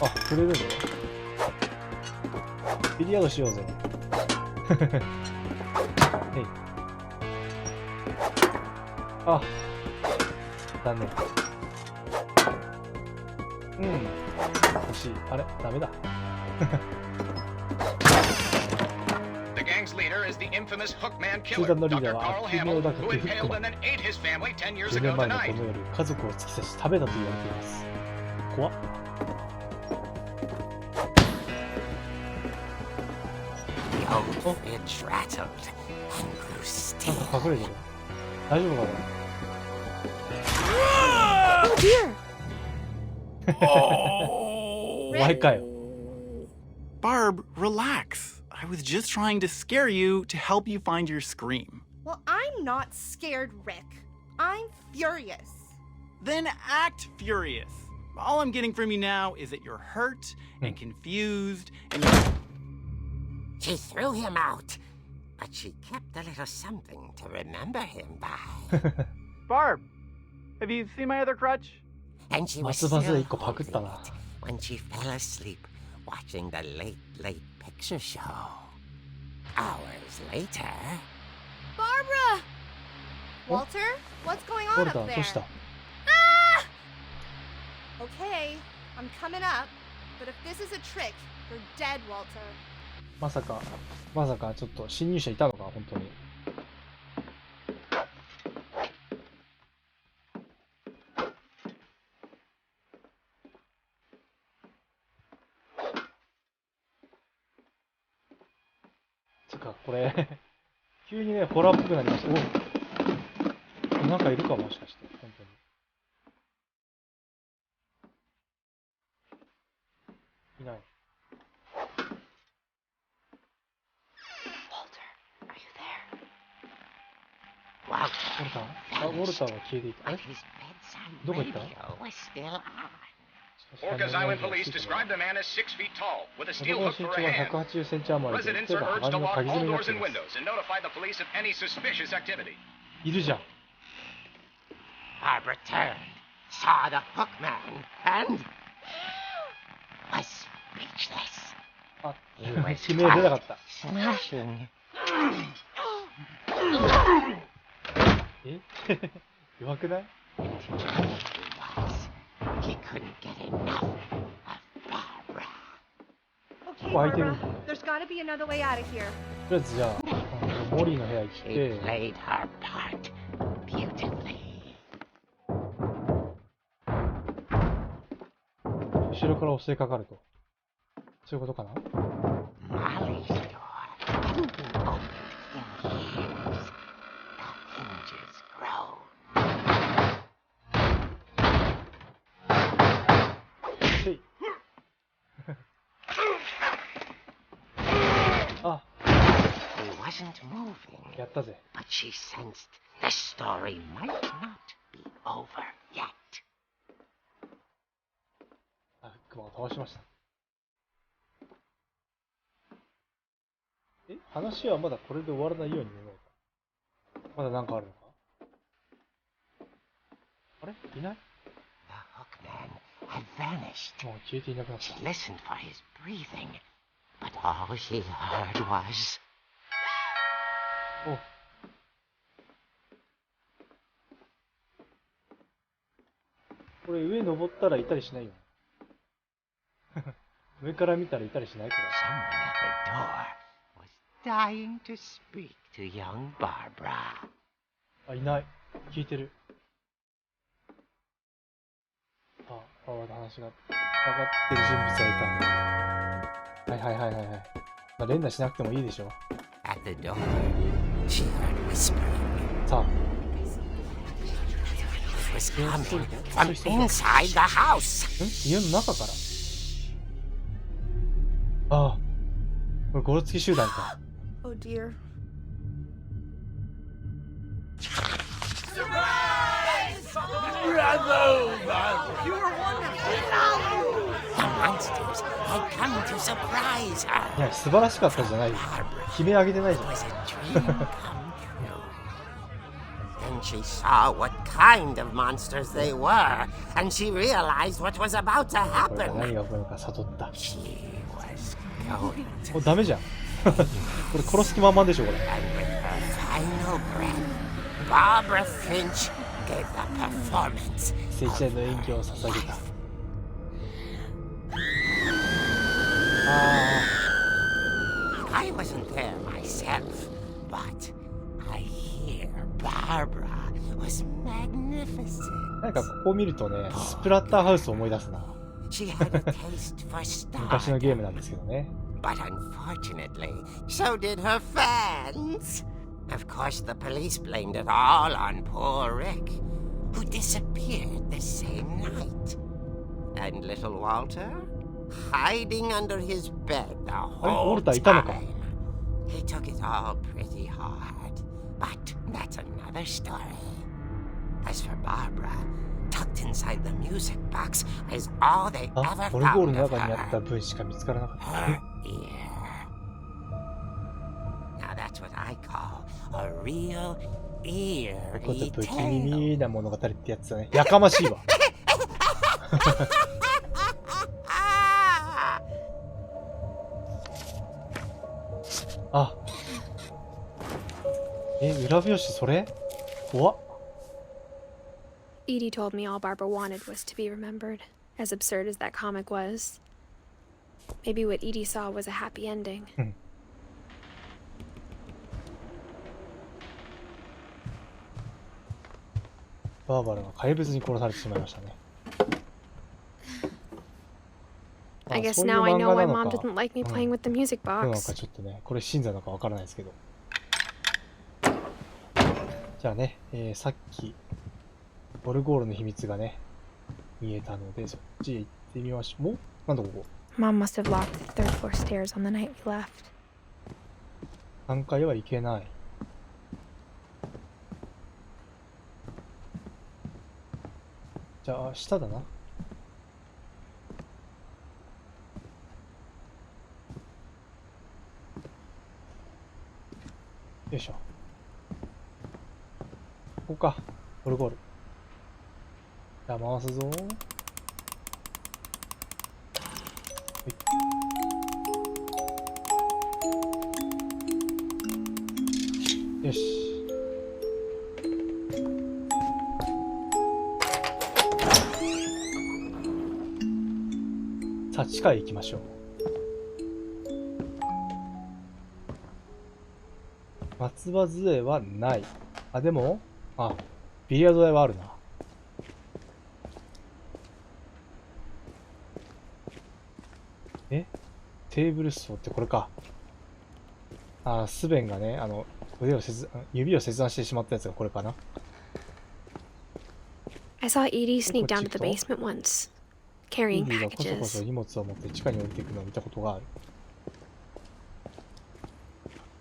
れを、あ、くれるのビリヤードしようぜ。へい。あ、残念。うん。欲しい。あれダメだ。 The gang's leader is the infamous Hookman 集 killer, 団のリー Dr. ダーは Carl 悪名 Hamill, 高 who きフック impaled マ and ン。 then ate his family 10 years 10 ago 年前のこ tonight. の夜、家族を突き刺し食べたと言われています。怖っ。 The old fridge rattled and grew なん still. か隠れてる。大丈夫かな Oh dear! お前かよ。 Barb, relax. I was just trying to scare you to help you find your scream. Well, I'm not scared, Rick. I'm furious. Then act furious. All I'm getting from you now is that you're hurt and confused and She threw him out, but she kept a little something to remember him by. Barb, have you seen my other crutch? And she was 松葉杖 still 一個パクったな。 holding it when she fell asleep watching the late picture show. Hours later, Barbara! Walter, what's going ウォ on ル up ター、どう there? した Okay, I'm coming up. But if this is a trick, you're dead, Walter. まさかちょっと侵入者いたのか、本当に。つうか、これ、急にね、ホラーっぽくなりました。おなんかいるかもしかして、本当に。いない。 Walter ウォルターあ、ウォルターは消えていた。あれ but his bedside Look at that. radio was still on. Orcas Island police described the man as 6 feet tall, with a steel 男の hook 身 for 長 a は hand. 180センチ余りで、 Residents 手 are が urged to 鏡の lock 鍵詰 all めになっ doors てい and ます。 windows and notify the police of any suspicious activity. いるじゃん。 Barbara turned, saw the hookman, and was speechless. あ、 He was 悲鳴出なかった。 smashing. え弱くない He couldn't get enough of Barbara. Okay, Why Barbara, didn't- there's gotta be another way out of here. とりあえずじゃあ、モリーの部屋行っ She て、 played her part beautifully. 後ろから襲いかかると。そういうことかな Molly's door hadn't been opened in years. The hinges groaned. せいあ、 He wasn't moving, やったぜ。 but she sensed the story might not be over yet. あ、フックマンを倒しました。話はまだこれで終わらないように見えないか。まだなんかあるのかあれいない The hookman had vanished. もう消えていなくなっ She た。 listened for his breathing, but all she heard was おこれ上登ったらいたりしないよ。上から見たらいたりしないこ someone at the door was dying to speak to young Barbara. れ。あ、いない。聞いてる。あ、話が上がってる人物がいた。はいはいはいはいはい。連打しなくてもいいでしょ。 At the door, she heard whispering. さあ、 It was coming from inside the house. 家の中から。ああ、これゴロつき集団か。 Oh dear. The monsters had come to surprise her. いや、素晴らしかったじゃないよ。悲鳴上げてないじゃん。 Was a dream come true. Then she saw what kind of monsters they were, and she realized what was about to これが happen. 何が起こるか悟った。 She was going to. もうダメじゃん。これ殺す気満々でしょ、これ。 And with her final breath, Barbara Finch gave the performance. 聖地の演技を捧げた。I wasn't there myself, but I hear Barbara was magnificent. なんかここを見るとね、スプラッターハウスを思い出すな。 She had a taste for 昔のゲーム stardom, なんですけどね。 but unfortunately, so did her fans. Of course, the police blamed it all on poor Rick, who disappeared the same night. And little Walter, hiding under his bed the whole Walter いたのか? time. He took it all pretty hard, but that's another story. As for Barbara, tucked inside the music box is all they あ、 ever オルゴール found の of 中にあった her. 分しか見つからなかった。 Her ear. Now that's what I call a real こうやって eerie 不気 tale. 味な物語ってやつだね。やかましいわ。あ。裏表紙それ？怖っ。 Edie told me all Barbara wanted was to be remembered, as absurd as that comic was. Maybe what Edie saw was a happy ending. バーバラが怪物に殺されてしまいましたね。 I guess そういう now I 漫 know 画 why なの Mom か didn't like me playing with the music なの box. かちょっとね、これ真座なのかわからないですけど。じゃあね、さっきオルゴールの秘密がね見えたのでそっちへ行ってみましょう。なんだここ。 Mom must have locked the third floor stairs on the night we left. 3階は行けない。じゃあ下だな。よいしょ。ここか。オルゴール。じゃあ回すぞ。よし。さあ地下へ行きましょう。松葉杖はない。あ、でも、あ、ビリヤード台はあるな。テーブルストってこれか。あ、スベンがね、指を切断してしまったやつがこれかな。 I saw Edie sneak down to the basement once, イ carrying ンディがこそこ packages. そ荷物を持って地下に降りていくのを見たことがある。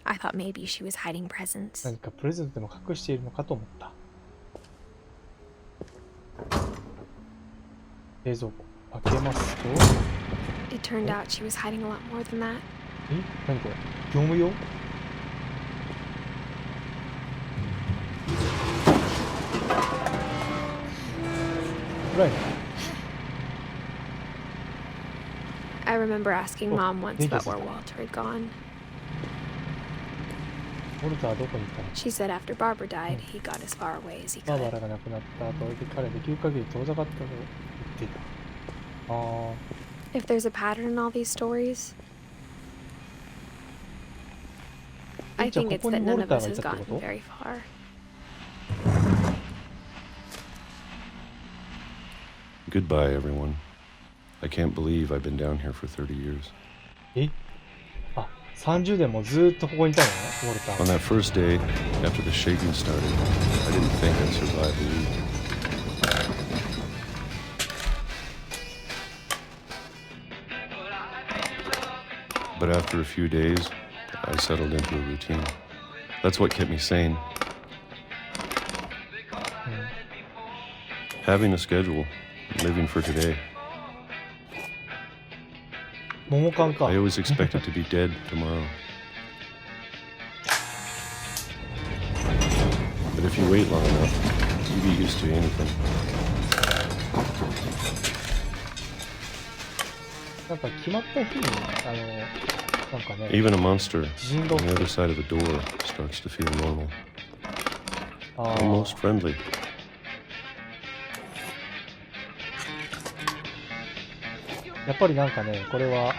I thought maybe she was hiding presents. 何かプレゼントでも隠しているのかと思った。冷蔵庫開けますと、 It turned out she was hiding a lot more than that. 何これ？業務用？暗いね。 I remember asking Oh, Mom once thank you, about where sister. Walter had gone. ウォルターはどこに行ったの？ She said after Barbara died, he got as far away as he バーバ could. ラが亡くなった後で彼はできる限り遠ざかったと言っていた。あ If there's a pattern in all these stories, I Finch は think こ it's こに that ウォ none ル of ター us がい has たって gotten こと？ very far. Goodbye, everyone. I can't believe I've been down here for 30 years. え？あ、30年もずーっとここにいたのね、ウォルタ On ー。 that first day, after the shaking started, I didn't think I'd survive a week. But after a few days, I settled into a routine. That's what kept me sane. Having a schedule, living for today. 桃缶か。 I always expected to be dead tomorrow. But if you wait long enough, you get used to anything. なんか決まった日に、なんかね、 Even a monster 地震が on 起 the き other て、 side of the door starts to feel normal. あ Almost friendly. やっぱりなんかね、これは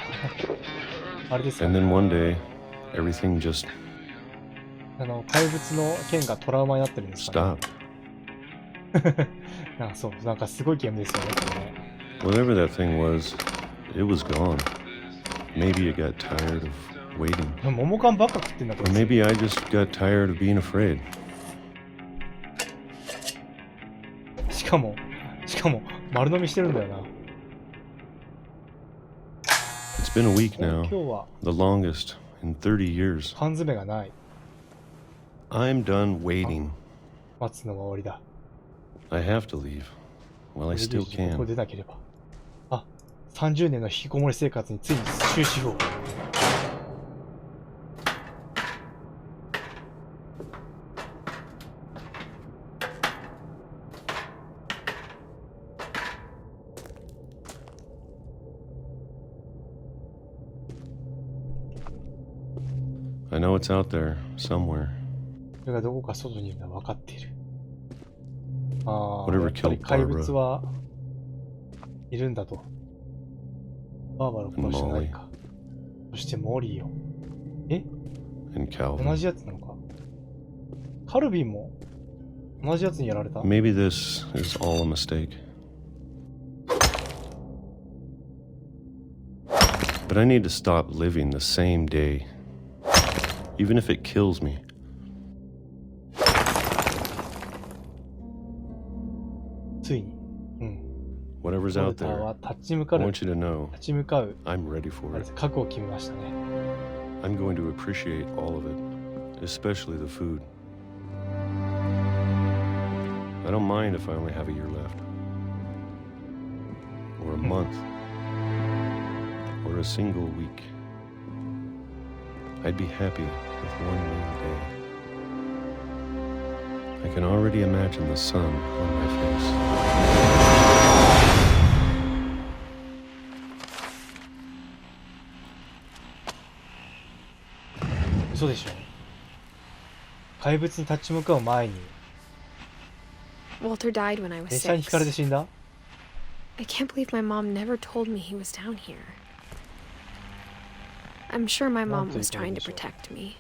あれですか And ね。 then one day, everything just 怪物の剣がトラウマになってるんですかね。 stopped. なんかそう、なんかすごいゲームですよね、これね。 Whatever that thing was, it was gone. Maybe it got tired of waiting. 桃缶ばっか食ってんだこ Or れ。 maybe I just got tired of being afraid. しかも丸飲みしてるんだよな。 It's been a week 今 now, 日は the longest in 30 years. 缶詰がない。 I'm done waiting. 待つのが終わりだ。 I have to leave. Well, I still ここ can. 出なければ。あ、30年の引きこもり生活についに終止符を。I know it's out there, somewhere. それがどこか外にいるのは分かっている。ああ、 Whatever やっぱり killed 怪物はいるんだと。バーバラを殺してないか。そしてモーリーよ。え And 同 Calvin. じやつなのか。カルビンも同じやつにやられた。 Maybe this is all a mistake. But I need to stop living the same day. Even if it kills me. ついに。うん。 Whatever's ウォル out ター there, は I 立ち向かう want you to know 立ち向かう I'm ready あ for れで it. す覚悟を決めましたね。 I'm going to appreciate all of it, especially the food. I don't mind if I only have a year left. Or a month. Or a single week. I'd be happy with one meal a day. I can already imagine the sun on my face. 嘘でしょ。怪物に立ち向かう前に Walter died when I was 列車にひかれて 6. 死んだ。 I can't believe my mom never told me he was down here. I'm sure my mom was trying to protect me.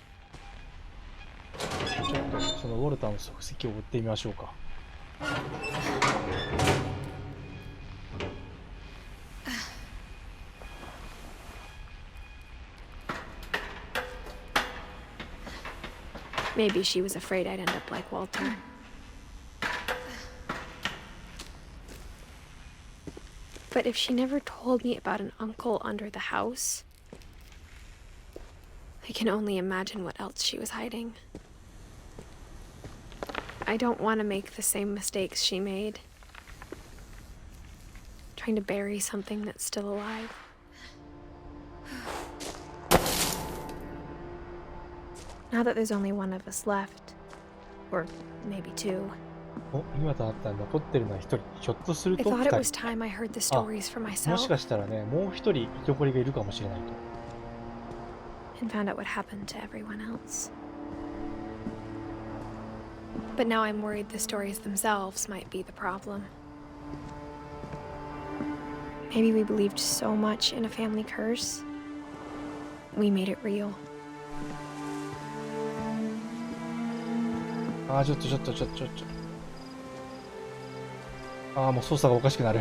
ちょっとそのウォルターの足跡を追ってみましょうか。 Maybe she was afraid I'd end up like Walter. But if she never told me about an uncle under the house, I can only imagine what else she was hiding. I don't want to make the same mistakes she made. Trying to bury something that's still alive. Now that there's only one of us left, or maybe two, お、今となったら残ってるのは一人。ひょっとする I と thought 二 it was 人。 time I heard the stories for も myself しかしたらね、もう一人生き残りがいるかもしれないと。 and found out what happened to everyone else. But now I'm worried the stories themselves might be the problem. Maybe we believed so much in a family curse, we made it real. ああ、ちょっと。ああ、もう操作がおかしくなる。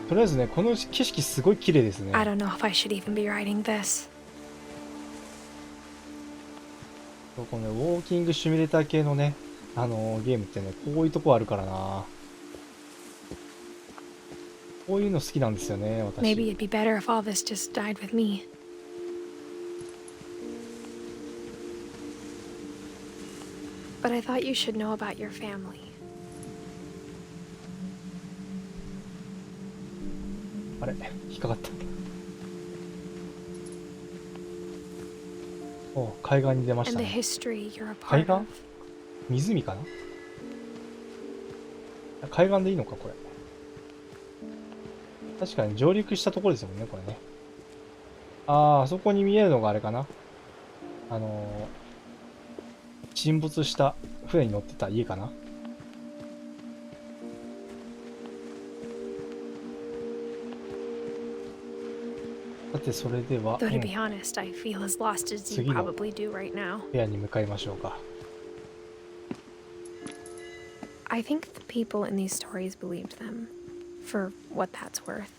とりあえずね、この景色すごい綺麗ですね。 I don't know if I should even be writing this. このね、ウォーキングシミュレーター系のね、ゲームってね、こういうとこあるからな。こういうの好きなんですよね、私。 Maybe it'd be better if all this just died with me. But I thought you should know about your family. あれ、引っかかった。お、海岸に出ました And the ね。 history you're a 海 part 岸 of. 湖かな。海岸でいいのか、これ。確かに上陸したところですもんね、これね。あそこに見えるのがあれかな。沈没した船に乗ってた家かな。さて、それでは、 Though to be honest, I feel as lost as you 次の probably do right now. 部屋に向かいましょうか。 I think the people in these stories believed them, for what that's worth.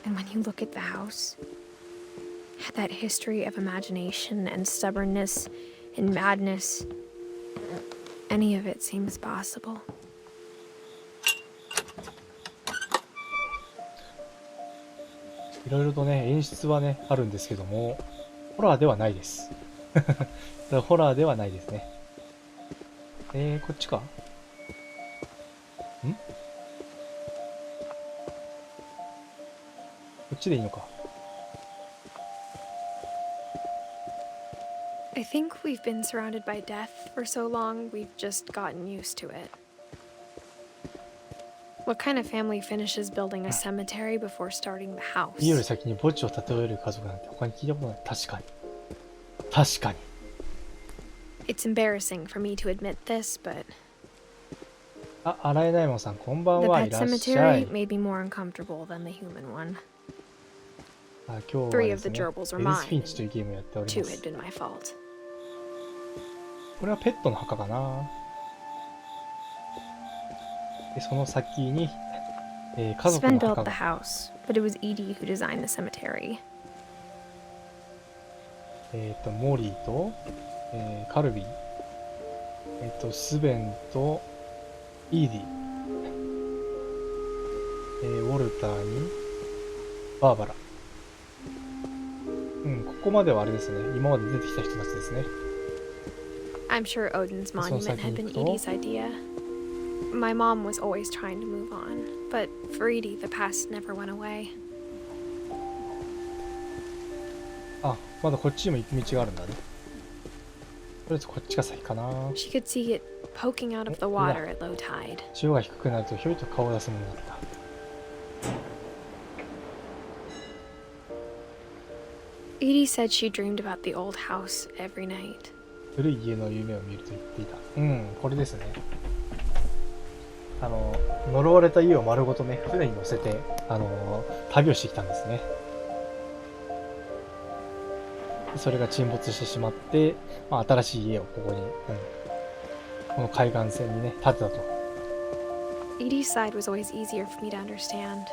And when you look at the house, that history of imagination and stubbornness and madness, any of it seems possible. いろいろとね、演出はね、あるんですけども、ホラーではないです。ホラーではないですね。こっちか？ん？こっちでいいのか。I think we've been surrounded by death for so long, we've just gotten used to it. What kind of family finishes building a cemetery before starting the house? 家より先に墓地を建て終える家族なんて他に聞いたことない。確かに。確かに。It's embarrassing for me to admit this, but あ、洗えないもんさん、こんばん the は。い pet らっしゃい。 cemetery may be more uncomfortable than the human one. 今日は Three で of す the ね、 gerbils エ were ディス・フィン mine, チというゲームをやっており two ま had す。 been my fault. これはペットの墓かな。で、その先に、家族 Sven の built 墓 the が。 house, but it was Edie who designed the cemetery. モリーと、カルビー、スベンと、イーディ、ウォルターに、バーバラ。うん、ここまではあれですね。今まで出てきた人たちですね。 I'm sure Odin's monument had been Edie's idea. My mom was always trying to move on, but for Edie, the past never went away. あ、まだこっちにも行く道があるんだね。とりあえずこっちが先かな。 She could see it poking out of the water at low tide. 潮が低くなるとひょいと顔を出すものだった。Edie said she dreamed about the old house every night. 古い家の夢を見ると言っていた。うん、これですね。呪われた家を丸ごとね、船に乗せて、旅をしてきたんですね。それが沈没してしまって、まあ、新しい家をここに、この海岸線にね、建てたと。Edie's side was always easier for me to understand.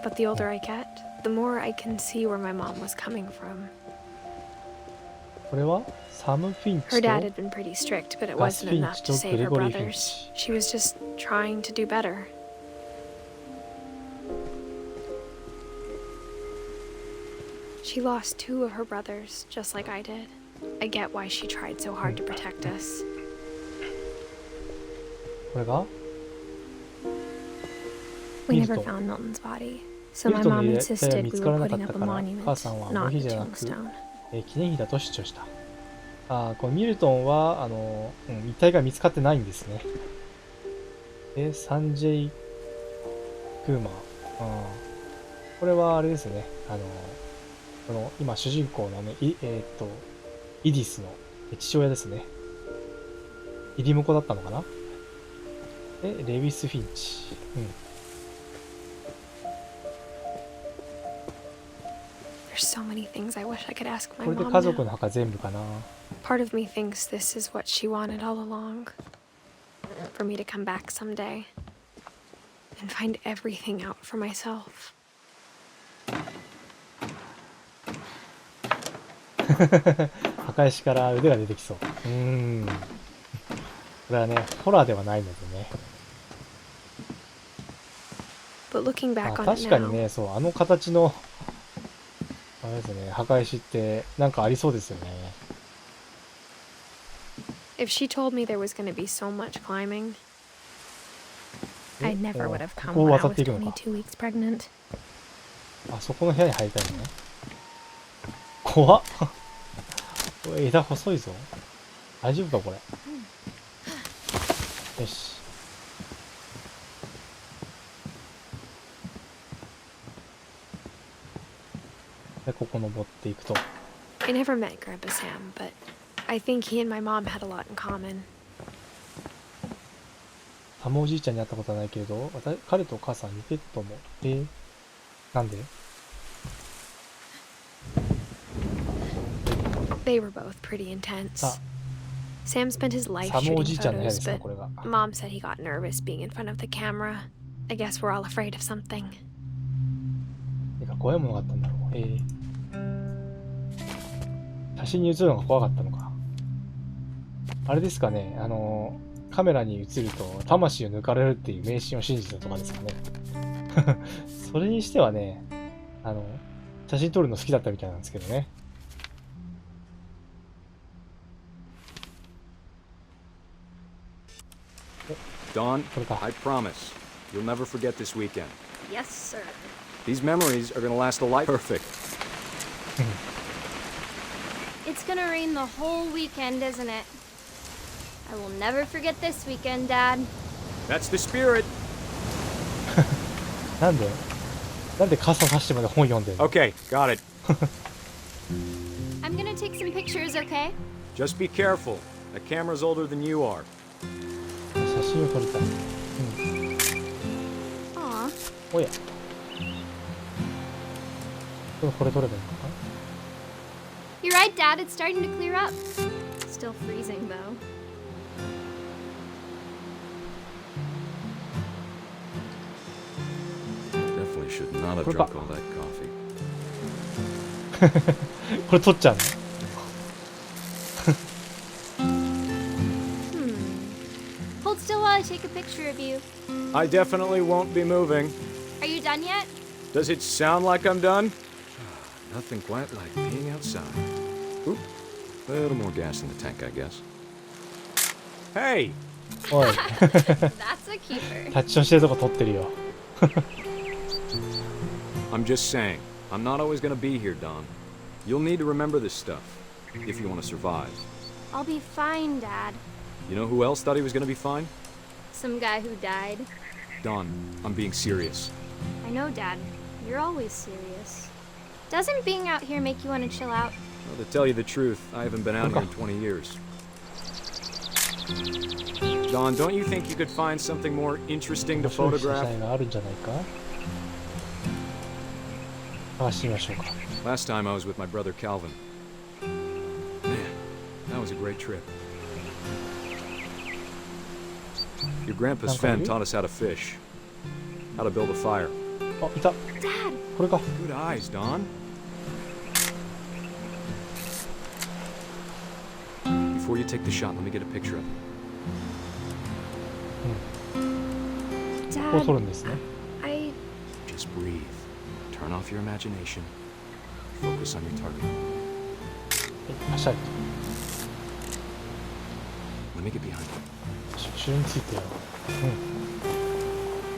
But the older I get, the more I can see where my mom was coming from. これはサム・フィンチ Her と dad had been pretty strict, but it ガス・フ wasn't ィン enough チ to と save グレ her ゴリー・フィン brothers. チ。 She was just trying to do better. She lost two of her brothers, just like I did. I get why she tried so hard to protect us. これが We ミル never トン。 found Milton's body, so ミ my ルトンの mom 遺体は insisted 見 we つから were なかっ putting た up か a ら、 monument, 母さんは not 墓 a 碑じゃなく、 tombstone. 記念碑だと主張した。このミルトンは、遺体が見つかってないんですね。サンジェイ・クーマー。これはあれですね。この今主人公のね、イディスの父親ですね。イディムコだったのかな。レヴィス・フィンチ。There's so many things I wish I could ask こ my れで mom 家族の now. 墓全部かな。 Part of me thinks this is what she wanted all along. For me to come back someday and find everything out for myself. 墓石から腕が出てきそう。これはね、ホラーではないのでね。But looking あ、 back on 確 it かに now, ね、そう、あの形の、あれですね、墓石ってなんかありそうですよね。if she told me there was going to be so much climbing, I never would have come when I was 22 weeks pregnant. あ、そこの部屋に入りたいのね。怖っ。これ枝細いぞ。大丈夫かこれ。よし。で、ここ登っていくと。I never met Grandpa Sam, but I think he and my mom had a lot in common. サムおじいちゃんに会ったことはないけれど、彼とお母さん似てると思う。なんで？ They were both pretty intense. Sam spent his life サムお shooting じいちゃんの部屋で photos, すか、 but これが。 Mom said he got nervous being in front of the camera. I guess we're all afraid of something. なんか怖いものがあったんだろう。写真に写るのが怖かったのか。あれですかね、カメラに映ると魂を抜かれるっていう迷信を信じたとかですかね。それにしてはね、写真撮るの好きだったみたいなんですけどね。Dawn, I promise, you'll never forget this weekend. Yes, sir. These memories are gonna last a life. Perfect. It's gonna rain the whole weekend, isn't it? I will never forget this weekend, Dad. That's the spirit. なんで傘差してまで本読んでるの？ Okay, got it. I'm gonna take some pictures, okay? Just be careful. That camera's older than you are. 写真を撮りたい。Aw. おや。これ撮ればいいのかな？ You're right, Dad. It's starting to clear up. Still freezing, though. Definitely should not have drunk all that coffee. これ撮っちゃうの？ Hold still while I take a picture of you. I definitely won't be moving. Are you done yet? Does it sound like I'm done? Nothing quite like being outside. Oop, a little more gas in the tank, I guess. Hey! おい。 That's a keeper. タッチションしてるとこ撮ってるよ。I'm just saying, I'm not always gonna be here, Don. You'll need to remember this stuff, if you want to survive. I'll be fine, Dad. You know who else thought he was gonna be fine? Some guy who died. Don, I'm being serious. I know, Dad. You're always serious. Doesn't being out here make you want to chill out? Well, to tell you the truth, I haven't been out here in 20 years. Don, don't you think you could find something more interesting to photograph? があるんじゃないか？探してみましょうか。 Last time I was with my brother Calvin. Man, that was a great trip. Your grandpa's Fen taught us how to fish, how to build a fire. あ、いた。 Dad! これか。 Good eyes, Don. Before you take the shot, let me get a picture of it. ここを撮るんですね。 I... Just breathe. Turn off your imagination. Focus on your target. はしゃい。 Let me get behind you. 後ろについてよ。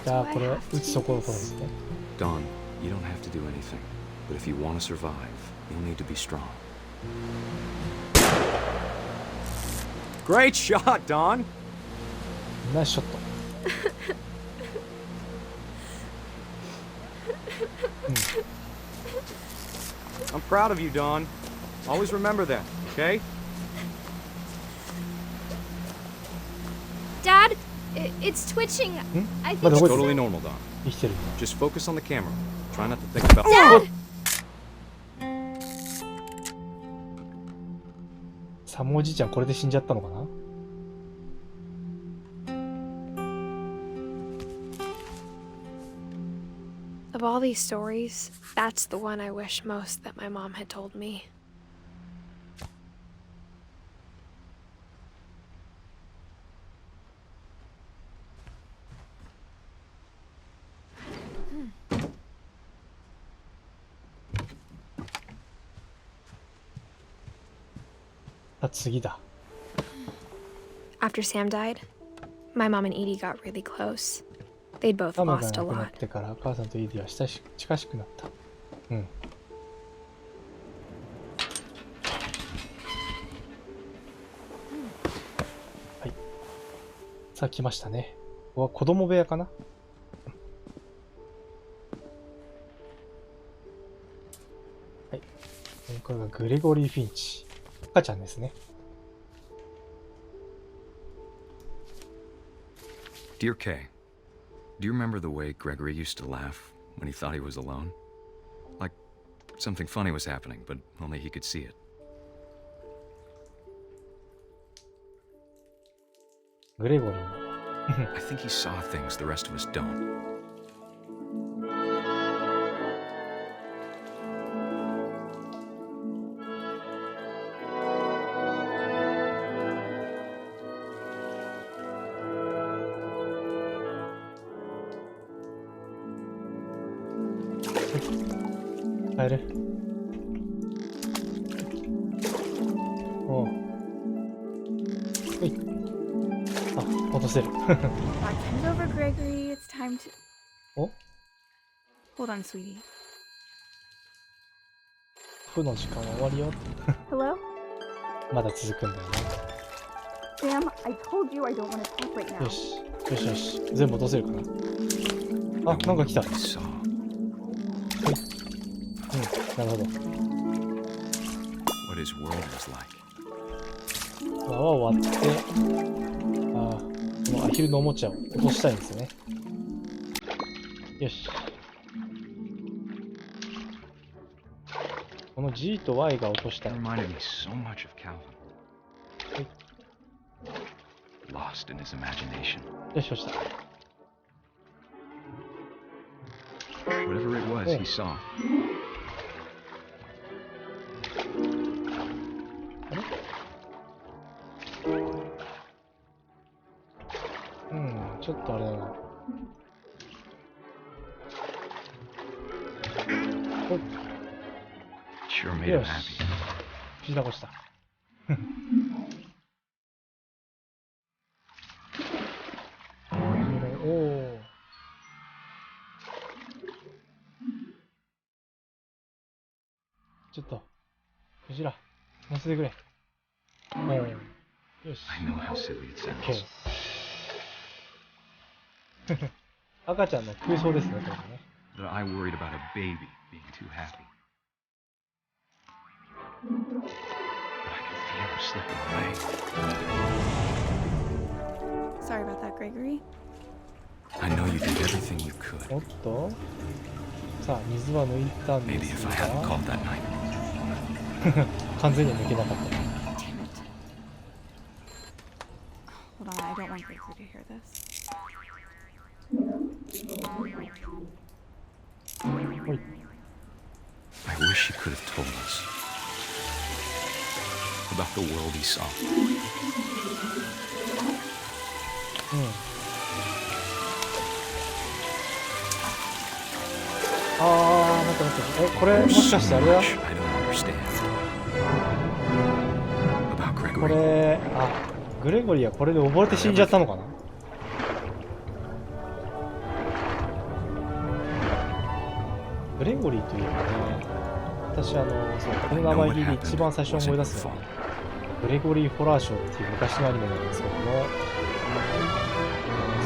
じゃあこれ打つところころですね。 Don, you don't have to do anything. But if you want to survive, you'll need to be strong. Great shot, Don! ナイスショット。I'm proud of you, Don. Always remember that, okay? Dad, it's twitching. I think It's it's totally normal, Don. 生きてる。 Just focus on the camera. Try not to think about... Dad! サムおじいちゃんこれで死んじゃったのかな。Of all these stories, that's the one I wish most that my mom had told me. After Sam died, my mom and Edie got really close. They'd both ママが lost 亡 a くなっ lot. てから母さんとイディは近しくなった。うん。はい。さあ来ましたね。ここは子供部屋かな。はい。これがグレゴリー・フィンチ。赤ちゃんですね。Dear Kay, do you remember the way Gregory used to laugh when he thought he was alone? Like something funny was happening, but only he could see it. グレゴリー。I think he saw things the rest of us don't. Oh. Wait. Ah, 落とせる。 Time's over, Gregory. It's time to. Oh? Hold on, sweetie. 負の時間は終わりよ。 Hello? まだ続くんだよな。 Sam, I told you I don't want to talk right now. よし、よしよし。全部落とせるかな。あ、なんか来た。はい。なるほど。What his world was like. 泡を割って、このアヒルのおもちゃを落としたいんですよね。よし。この G と Y が落としたい。Reminded me so much of Calvin. はい。 Lost in his imagination. よし、よしだ。Whatever it was, he saw. ちょっとあれだな。Sure made よ him し。 happy. 藤田越した。おお。ちょっと、クジラ、乗せてくれ。よし。 I know how silly it sounds. 赤ちゃんの空想ですね、これね。But I worried about a baby being too happy. But I could feel her slipping away. Sorry about that, Gregory. I know you did everything you could. おっと。さあ、水は抜いたんで Maybe す if I が hadn't called that night. 完全には抜けなかった。 Hold on, I don't want Gregory to hear this. ほい。 I wish he could have told us about the world he saw. 待って待って。これもしかしてあれだ。 I don't understand. About こ Gregory. れ、グレゴリーはこれで溺れて死んじゃったのかな。グレゴリーというかね、私そうこの名前聞いて一番最初に思い出すのは、グレゴリー・ホラーショーっていう昔のアニメなんですけども、そ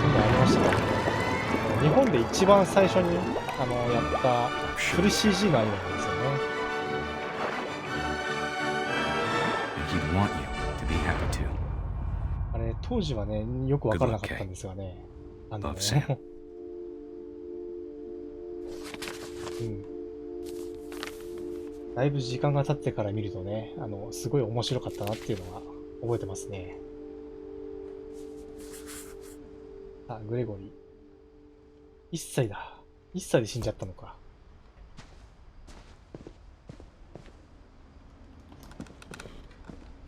ういうのありましたね。日本で一番最初にやったフル CG のアニメなんですよね。He'd want you to be happy too. あれ当時はねよく分からなかったんですがね。Love Sam. うん。だいぶ時間が経ってから見るとね、すごい面白かったなっていうのは覚えてますね。あ、グレゴリー。1歳だ。1歳で死んじゃったのか。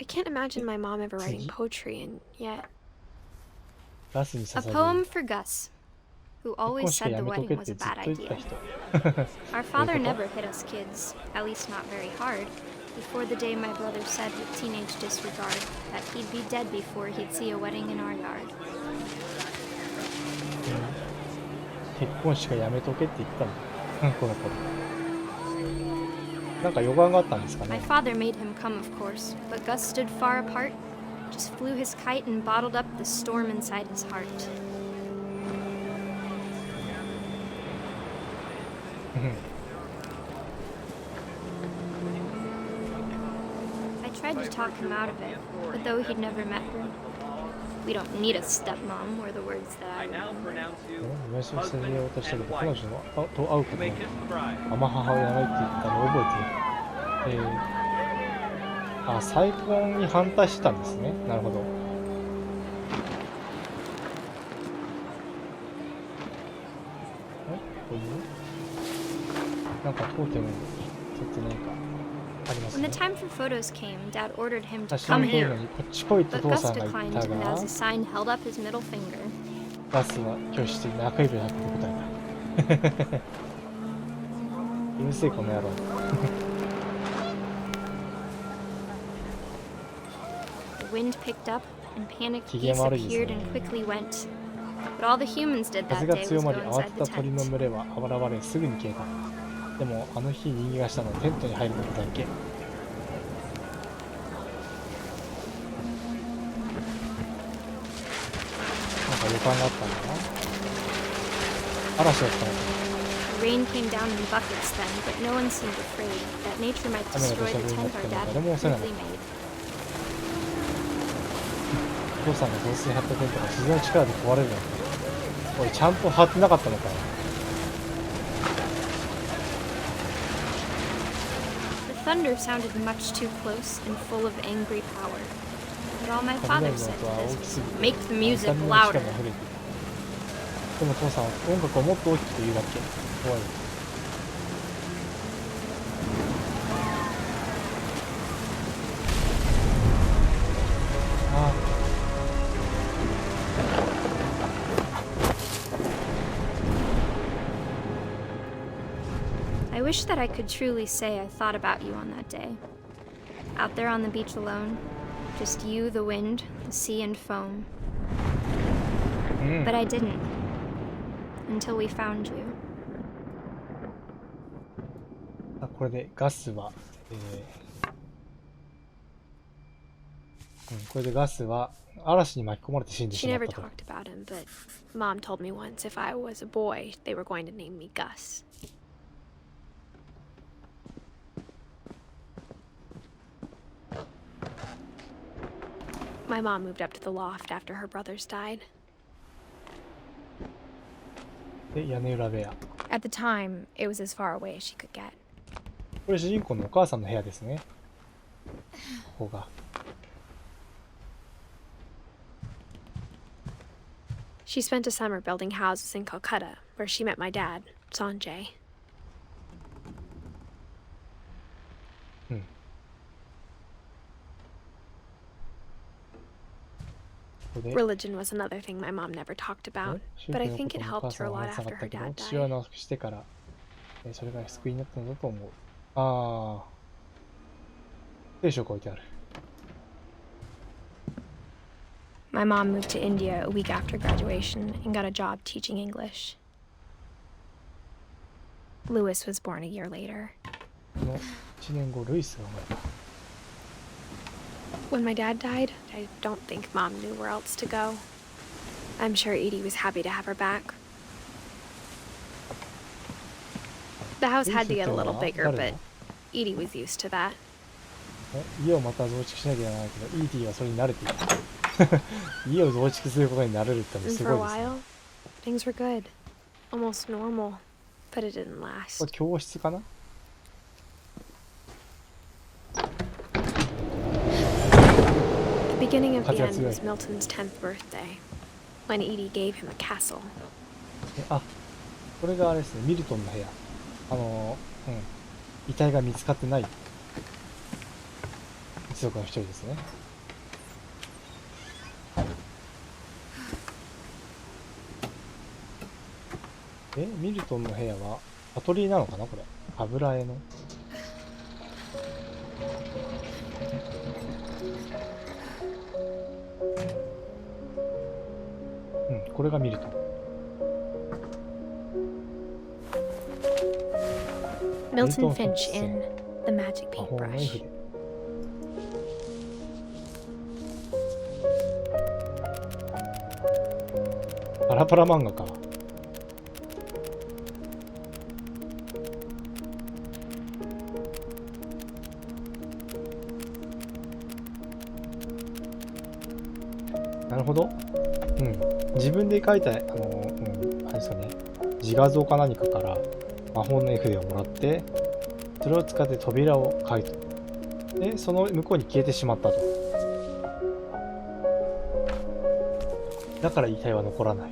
I can't imagine my mom ever writing poetry, and yet. ガスに A 捧げる。 poem for Gus, who 結婚 always 式は said や the めと wedding けっ was て a ずっ bad と言ってた idea. 人。 Our father never hit us kids, at least not very hard, before the day my brother said with teenage disregard that he'd be dead before he'd see a wedding in our yard. 結婚式はやめとけって言ったんだ。この子。なんか予感があったんですか My ね。 father made him come, of course, but Gus stood far apart, just flew his kite and bottled up the storm inside his heart. I tried to talk him out of it, but though he'd never met her, we don't need a stepmom, were the words that I remember. 親父を捨てようとしたけど、彼女のと会うことに甘母親がないって言ったのを覚えている。あ、再婚に反対してたんですね。なるほど。こういうなんか当店にとって何かあります When ね。 the time for photos came, Dad ordered him to 写真を come 撮る here, のにこっち来いと but 父 Gus さんが言っ declined, た and が、 as a sign held up his middle finger. ガスは拒否して中指を立てて答えた。うるせえこの野郎。The wind picked up, and panicked 機 geese 嫌悪いです appeared ね。 and quickly went. But all the humans did 風 that が day 強 was ま go り慌 inside て the た鳥の tent. 群れは現れすぐに消えた。でもあの日人間がしたのはテントに入ることだけ。なんか予感があったんだな。嵐だったのか。 Rain came down in buckets then, but no one seemed afraid that nature might destroy the tent our dad had quickly made. お父さんが増水張ったテントが自然の力で壊れるなんて。おい、ちゃんと張ってなかったのかよ。The thunder sounded much too close and full of angry power. But all my father said to this was, make the music louder. でも父さんは音楽をもっと大きく言うだけ。怖い。ああ。I wish that I could truly say I thought about you on that day. Out there on the beach alone, just you, the wind, the sea, and foam. But I didn't. Until we found you. これでガスは、これでガスは嵐に巻き込まれて死んで She しまっ never たと。 talked about him, but Mom told me once if I was a boy, they were going to name me Gus. My mom moved up to the loft after her brothers died. で、屋根裏部屋。 At the time, it was as far away as she could get. これ主人公のお母さんの部屋ですね。ここが。She spent a summer building houses in Calcutta, where she met my dad, Sanjay. Religion was another thing my mom never talked about, but I think it helped her a lot after her dad 父親を died. 亡くしてから、それが救いになったのだと思う。ああ。聖書が置いてある。 My mom moved to India a week after graduation and got a job teaching English. Louis was born a year later. この1年後、ルイスが生まれた。 When my dad died, I don't think Mom knew where else to go. I'm sure Edie was happy to have her back. The house had to get a little bigger, but Edie was used to that. 家をまた増築しなきゃならないけど、E.T. はそれに慣れている。家を増築することに慣れるってのは And す for ご a いですね。 while, things were good. Almost normal. But it didn't これ last. 教室かな？ beginning of the 風が end 強い。 was Milton's 10th birthday, when Edie gave him a castle. あ、これがあれですね、ミルトンの部屋。遺体が見つかってない一族の一人ですね。ミルトンの部屋はアトリエなのかなこれ。油絵の。これがミルトン。Milton Finch in The Magic Paintbrush. パラパラ漫画か。なるほど。自分で描いた、あれですかね、自画像か何かから魔法の絵筆をもらって、それを使って扉を描いた。で、その向こうに消えてしまったと。だから遺体は残らない。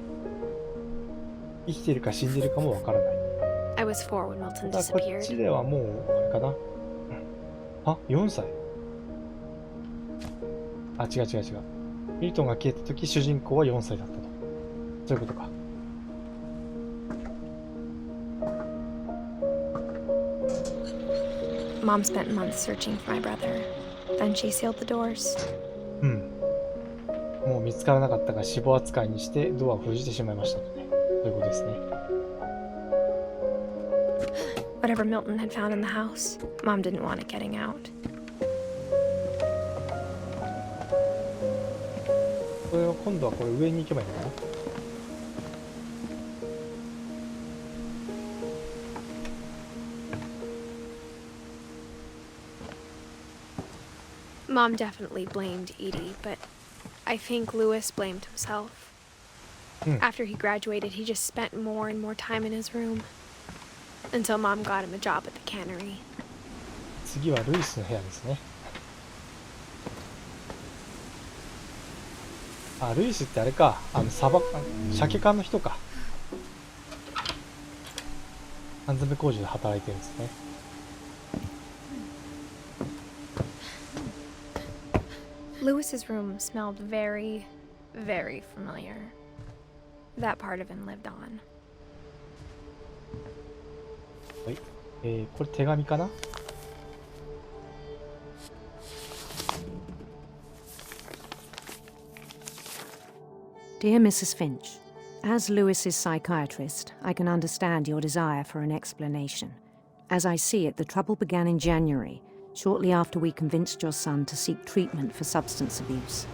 生きているか死んでいるかもわからない。I was 4 when Milton こっ disappeared. ちではもう、あれかな。あ、4歳。あ、違う。ミルトンが消えた時、主人公は4歳だったと。そういうことか。Mom spent months searching for my brother. Then she sealed the doors. もう見つからなかったが死亡扱いにしてドアを封じてしまいましたとね。そういうことですね。Whatever Milton had found in the house, Mom didn't want it getting out. これを今度はこれ上に行けばいいのかな。Mom definitely blamed Edie, but I think Lewis blamed himself. After he graduated, he just spent more and more time in his room. Until Mom got him a job at the cannery. 次はルイスの部屋ですね。あ、ルイスってあれか。鮭缶の人か。缶詰工場で働いてるんですね。Lewis's room smelled very, very familiar. That part of him lived on. はい。これ手紙かな。Dear Mrs. Finch, as Lewis's psychiatrist, I can understand your desire for an explanation. As I see it, the trouble began in January, shortly after we convinced your son to seek treatment for substance abuse.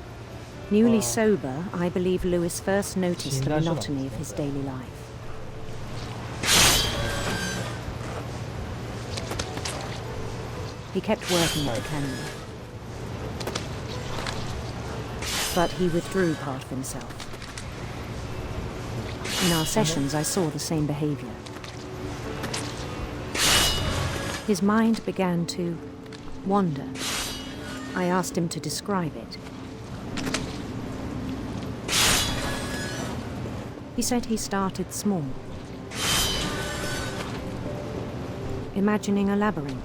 Newly sober, I believe Lewis first noticed the monotony of his daily life. He kept working at the cannery. But he withdrew part of himself. In our sessions, I saw the same behavior. His mind began to wander. I asked him to describe it. He said he started small, imagining a labyrinth.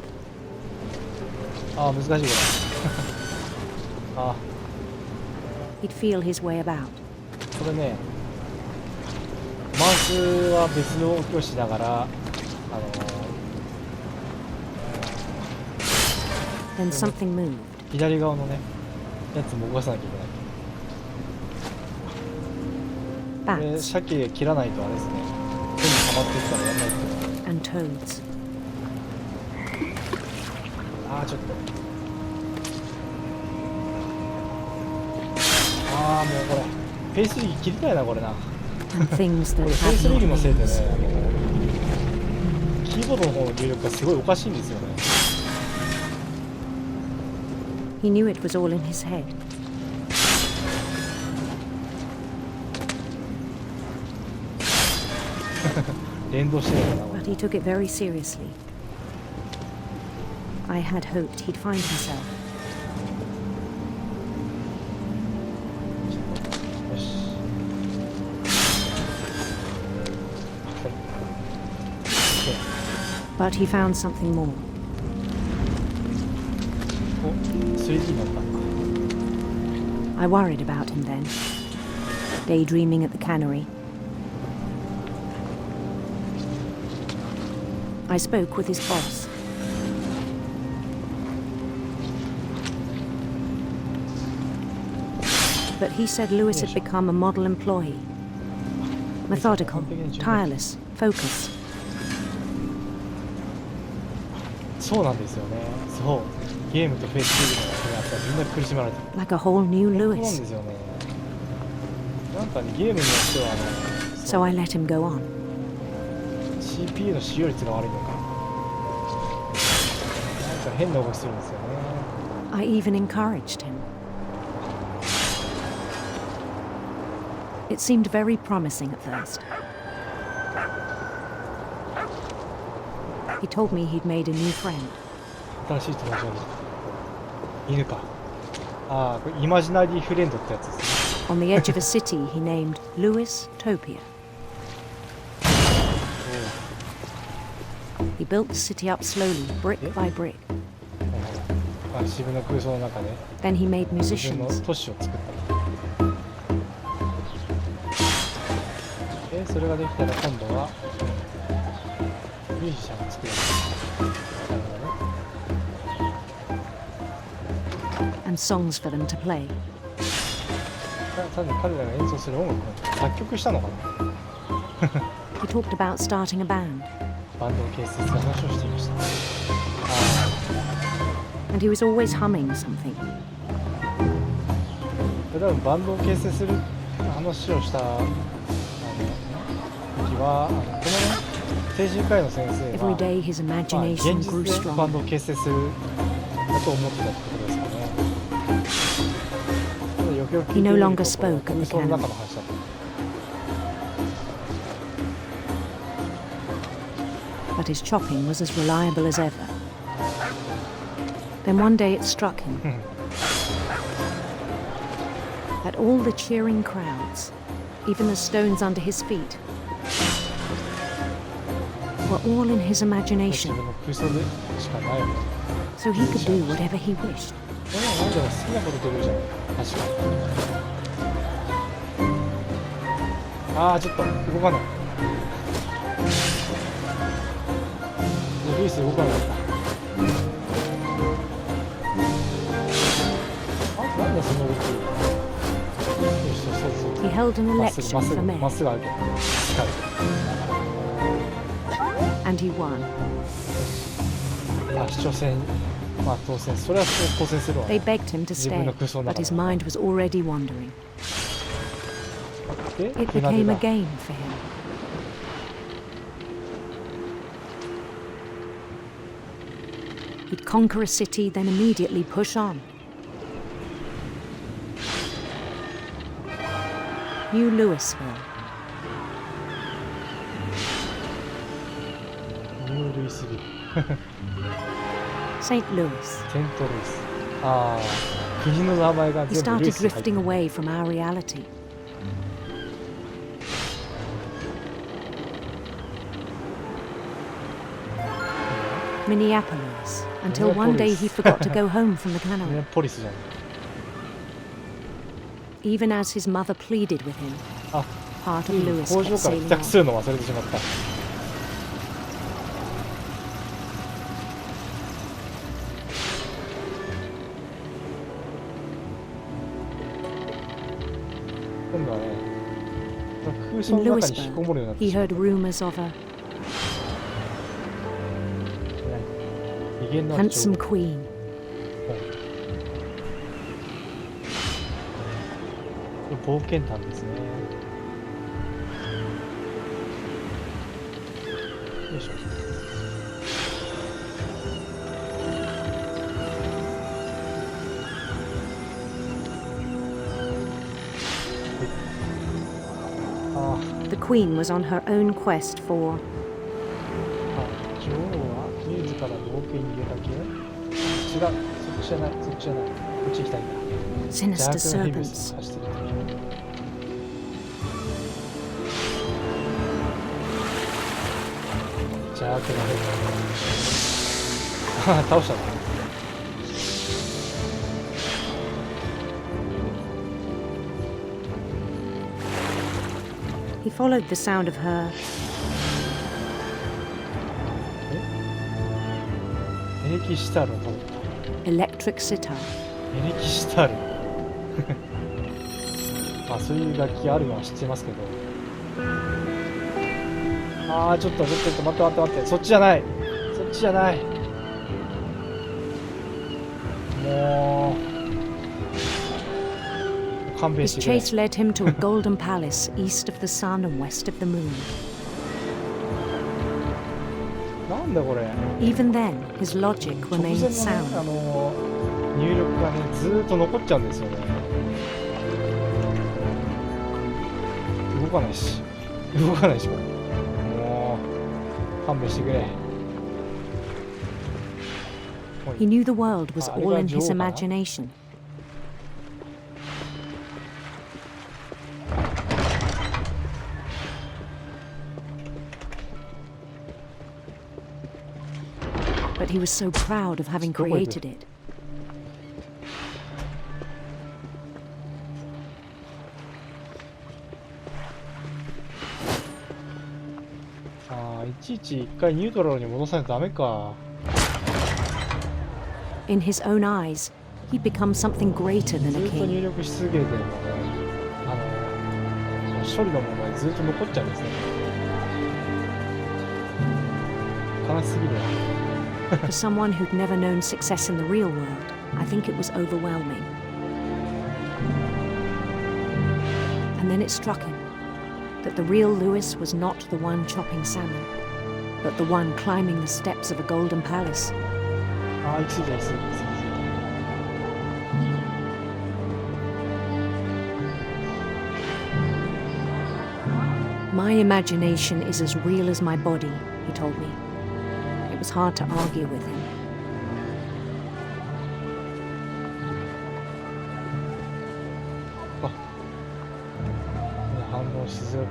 ああ、難しいこれ。ああ。He'd feel his way about. これね、マウスは別の動きをしながら、Then something moved. 左側のね、やつも動かさなきゃいけない。これ、鮭切らないとあれですね。手に溜まっていくからやんないと。And toads. ああ、ちょっと。ああ、もうこれ、フェイスリー切りたいな、これな。And things that これフェイ had スリ not ーのせいでね、 names. キーボードの方の入力がすごいおかしいんですよね。He knew it was all in his head. 連動してるかな。 But he took it very seriously. I had hoped he'd find himself. But he found something more. お、3D になった。 I worried about him then, daydreaming at the cannery. I spoke with his boss. But he said Lewis had become a model employee. Methodical, tireless, focused. そうなんですよね。そう。ゲームとフェイスビルのやつはみんな苦しまれてる。 Like a whole new そうなん Lewis. ですよね。なんかね、ゲームによってはSo I let him go on. CPU の使用率が悪いのか。なんか変な動きするんですよね。I even encouraged him. It seemed very promising at first. He told me he'd made a new friend. 新しい友達がいる。犬か。ああ、これイマジナリーフレンドってやつですね。On the edge of a city he named Lewis Topia. He built the city up slowly, brick by brick. あ、自分の空想の中で。 Then he made 自分の musicians. 都市を作った。それができたら今度はミュージシャンを作る。なるほどね。And songs for them to play. 単に彼らが演奏する音楽を作曲したのかな。 He talked about starting a band. バンドを結成する話をしていました。And he was always humming something. 多分バンドを結成する話をした時は、このね、精神科医の先生は、 Every day his 現 imagination 実 grew でバンドを stronger. 結成するだと思ってたってことですかね。よくよく聞いてみ He る no と longer spoke at the その中 cannery. の話だった。 But his chopping was as reliable as ever. Then one day it struck him that all the cheering crowds, even the stones under his feet, were all in his 自 imagination, 分の空想でしかないよね。 so he could do whatever he wished. これは何でも好きなことできるじゃん。確かに。ああ、ちょっと動かない。ルイス動かなかった。あ、なんだその動き。よし、そうそうそう。 He held an まっすぐ election まっす for ぐまっ mayor, すぐ歩け。and he won. あ、市長選、まあ当選、それは当選するわ。 They begged him to 自分 stay, の空想の but 中 his で。 mind was already wandering. で、 It 船 became 出 a だ。 game for him. He'd conquer a city, then immediately push on. New Louisville. ニュールイスビル。 St. Louis. セントルイス。ああ、国の名前が He 全部ルイ started スに入ってる。 drifting away from our reality. Minneapolis, until one day he forgot to go home from the ミネ cannery. ポリスじゃん。 Even as his mother pleaded with him, あ、 part of 工 Louis 場 kept から sailing 帰宅 on. するのを忘れてしまった。今度はね、空想 In の中に引きこもるようになっ Louisburg, て he しまっ heard た。 rumors of a 威厳のある情 handsome 報。 queen. 冒険譚ですね。よいしょ。あ The queen was on her own quest for 女王は自ら冒険に出かけ。違う、そっちじゃない、そっちじゃない。こっち行きたいんだ。 sinister 邪悪なヘビウ serpents. スを走ってる。 こ邪悪な変な倒したの。He followed the sound of her. エレキシタールを通った。 Electric sitar. エレキシタールまあそういう楽器あるのは知ってますけど。ああ、ちょっと待って、そっちじゃない、もう勘弁 His してくれ。 chase led him to a golden palace east of the sun and west of the moon. なんだこれ。 Even then, his logic 直前 remained のね、 sound. 入力がね、ずーっと残っちゃうんですよね。動かないし、これ。もう、勘弁してくれ。 He knew the world was all in his imagination. But he was so proud of having created it. いちいち一回ニュートラルに戻さないとダメか。 In his own eyes, he'd become something greater than ず a っと入 king. 力し続けてるので、処理のものがずっと残っちゃうんですね。悲しすぎるわ。 For someone who'd never known success in the real world, I think it was overwhelming. And then it struck him that the real Lewis was not the one chopping salmon, but the one climbing the steps of a golden palace. ああ、行き過ぎた。 My imagination is as real as my body, he told me. It was hard to argue with him. 反応しづらく、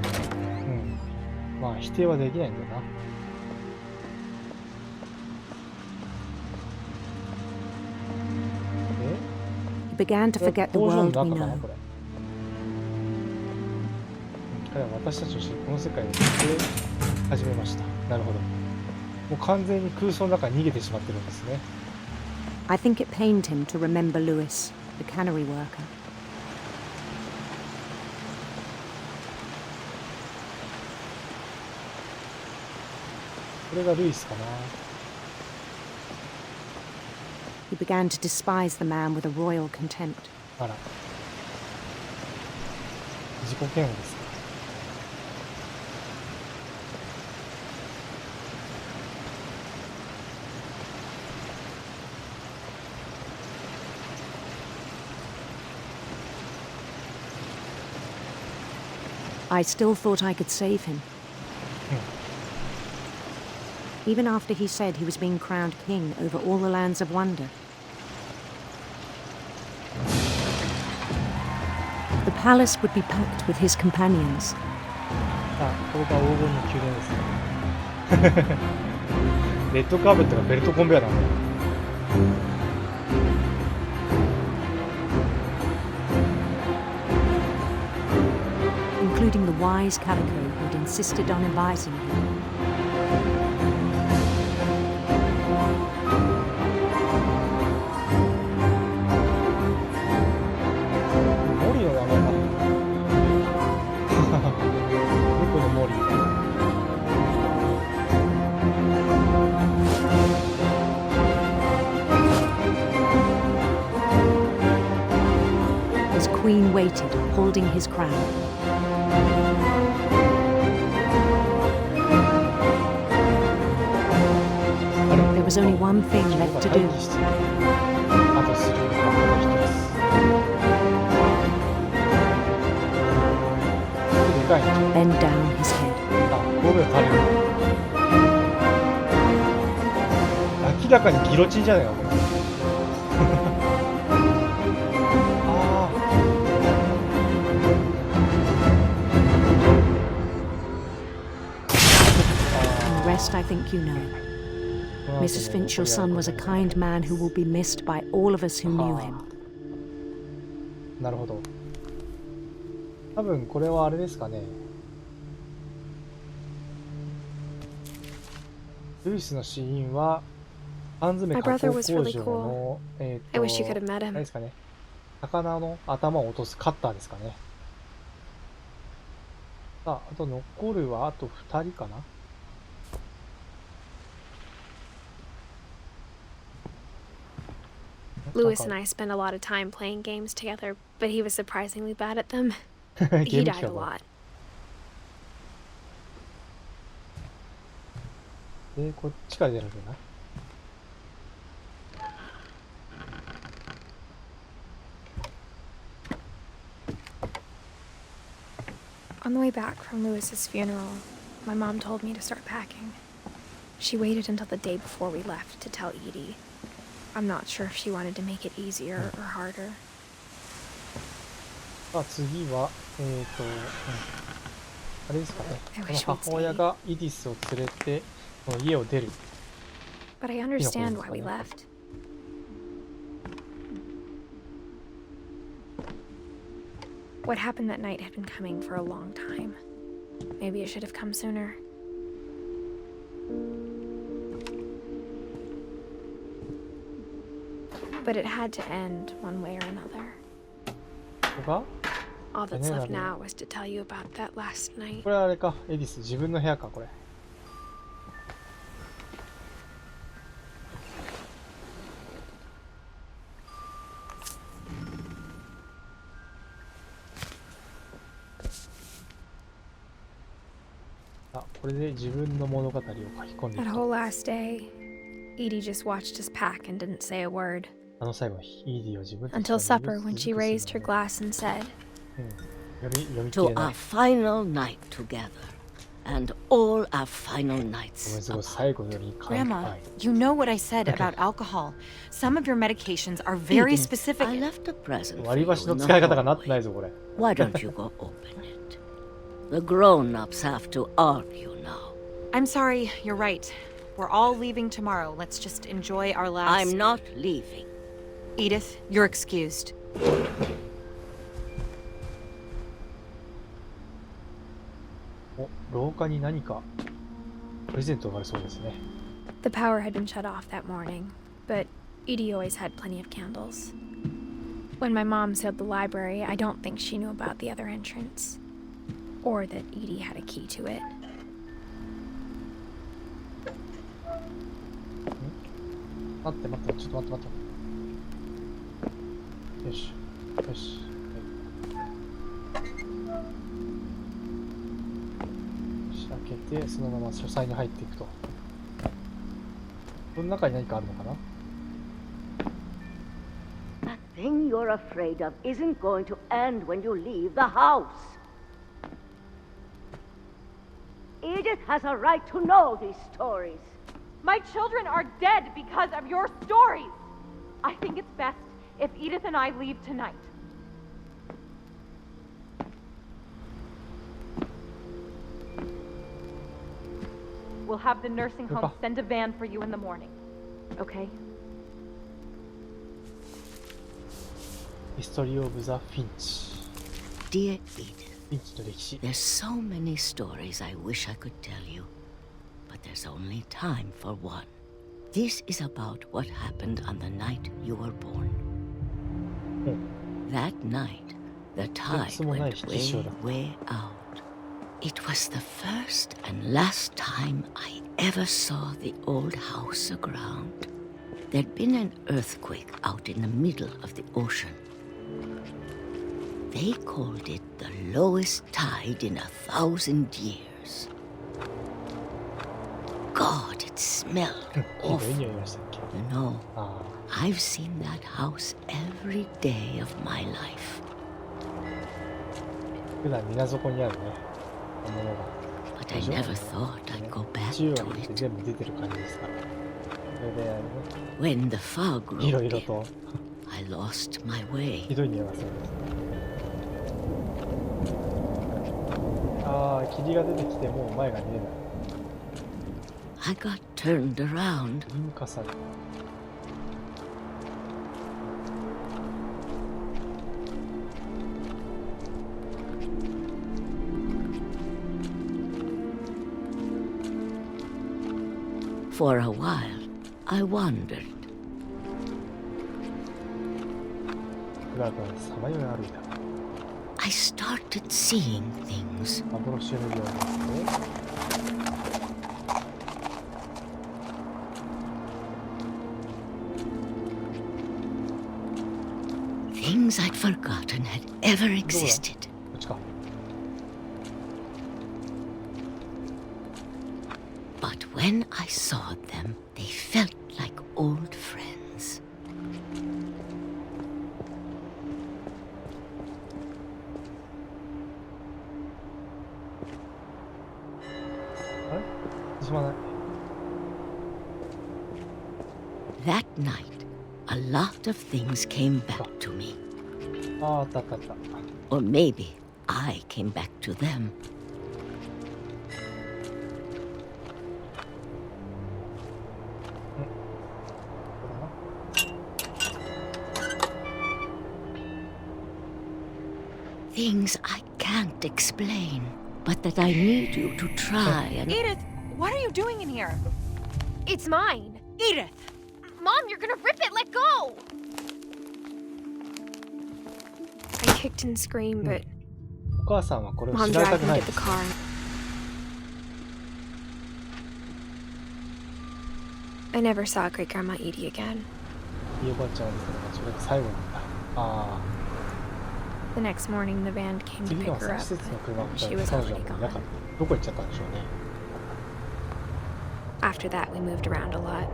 まあ否定はできないんだな。 He began to forget the world we know. 彼は私たちとしてこの世界を生き始めました。なるほど。もう完全に空想の中に逃げてしまってるんですね。 I think it pained him to remember Lewis, the cannery worker. これがルイスかな。 He began to despise the man with a royal contempt. あら。自己嫌悪ですか。 I still thought I could save him. Even after he said he was being crowned king over all the lands of wonder. The palace would be packed with his companions. あ、これが黄金の宮殿ですね。レッドカーペットがベルトコンベヤーなんだ。 Including the wise Calico who'd insisted on advising him. His queen waited, holding his crown. There was only one thing left to do. Bend down his head. 明らかにギロチンじゃないかこれ。rest, I think you know. Mrs. Finch, your son was a kind man who will be missed by all of us who knew him. なるほど。多分これはあれですかね。ルイスの死因は缶詰加工工場のあれですかね。魚の頭を落とすカッターですかね。さあ、あと残るはあと2人かな。Lewis and I spent a lot of time playing games together, but he was surprisingly bad at them. He died a lot. で、こっちから出るんだな。On the way back from Lewis's funeral, my mom told me to start packing. She waited until the day before we left to tell Edie. I'm not sure if she wanted to make it easier or harder. さあ次はあれですかね。この母親がイディスを連れてこの家を出る。But I understand why we left. What happened that night had been coming for a long time. Maybe it should have come sooner. But it had to end one way or another. All that's left now was to tell you about that last night. これはあれか、エディス自分の部屋かこれ。これで自分の物語を書き込んでいく。 That whole last day, Edie just watched us pack and didn't say a word. あの最後、イディを自分たち Until supper, when she raised her glass and said, To our final night together, and all our final nights apart. Grandma, you know what I said about alcohol. Some of your medications are very Edith, specific. I left a present for 割り you 箸の in the 使い方がなって hallway. ないぞこれ。 Why don't you go open it? The grown-ups have to argue now. I'm sorry, you're right. We're all leaving tomorrow. Let's just enjoy our last... I'm not leaving. Edith, you're excused. お、廊下に何かプレゼントがあるそうですね。 The power had been shut off that morning, but Edie always had plenty of candles. When my mom sealed the library, I don't think she knew about the other entrance, or that Edie had a key to it. 待って待って、ちょっと待って待って。よし、よし。開けて、そのまま書斎に入っていくと。この中に何かあるのかな？ That thing you're afraid of isn't going to end when you leave the house. Edith has a right to know these stories. My children are dead because of your stories. I think it's best if Edith and I leave tonight. We'll have the nursing home send a van for you in the morning. Okay? History of the Finch. Dear Edith, there's so many stories I wish I could tell you, but there's only time for one. This is about what happened on the night you were born. That night, the tide went way out. It was the first and last time I ever saw the old house aground. There'd been an earthquake out in the middle of the ocean. They called it the lowest tide in 1,000 years. God, it smelled awful. You know, I've seen that house every day of my life. 普段水底にあるね、ものが。 But I never thought I'd go back to it. 全部出てる感じですから。それであれね。 When the fog rolled いろいろと。 I lost my way. ひどい匂いがするんです。ああ、霧が出てきてもう前が見えない。I got turned around. 引火された。For a while, I wandered. しばらくさまよい歩いた。I started seeing things. 幻のようになって。Things I'd forgotten had ever existed. But when I saw them, they felt like old friends. That night, a lot of things came back to me. Or maybe I came back to them. Things I can't explain, but that I need you to try and... Edith, what are you doing in here? It's mine. Edith! Mom, you're gonna rip it! Let go! I kicked and screamed, but Mom dragged me to the car. I never saw Great Grandma Edie again. The next morning, the van came to pick her up, but she was already gone. After that, we moved around a lot.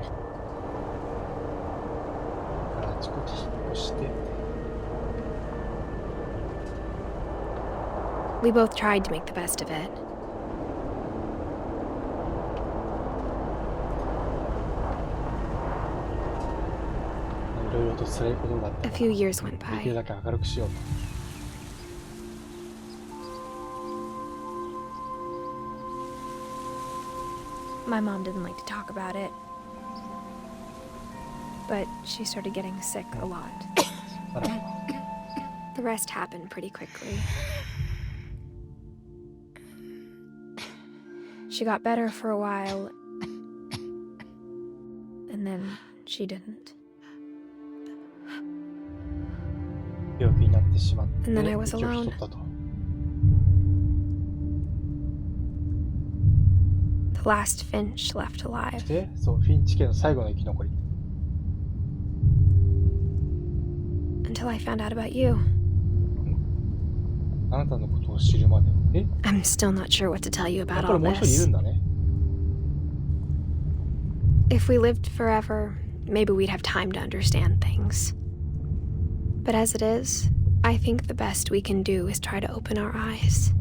We both tried to make the best of it. A few years went by. My mom didn't like to talk about it, but she started getting sick a lot. The rest happened pretty quickly. She got better for a while, and then she didn't. And then I was alone. The last Finch left alive. そう、フィンチ家の最後の生き残り。Until I found out about you. あなたのことを知るまで。え？ I'm still not sure what to tell you about これ all もう一人いる this. んだね。If we lived forever, maybe we'd have time to understand things. But as it is, I think the best we can do is try to open our eyes.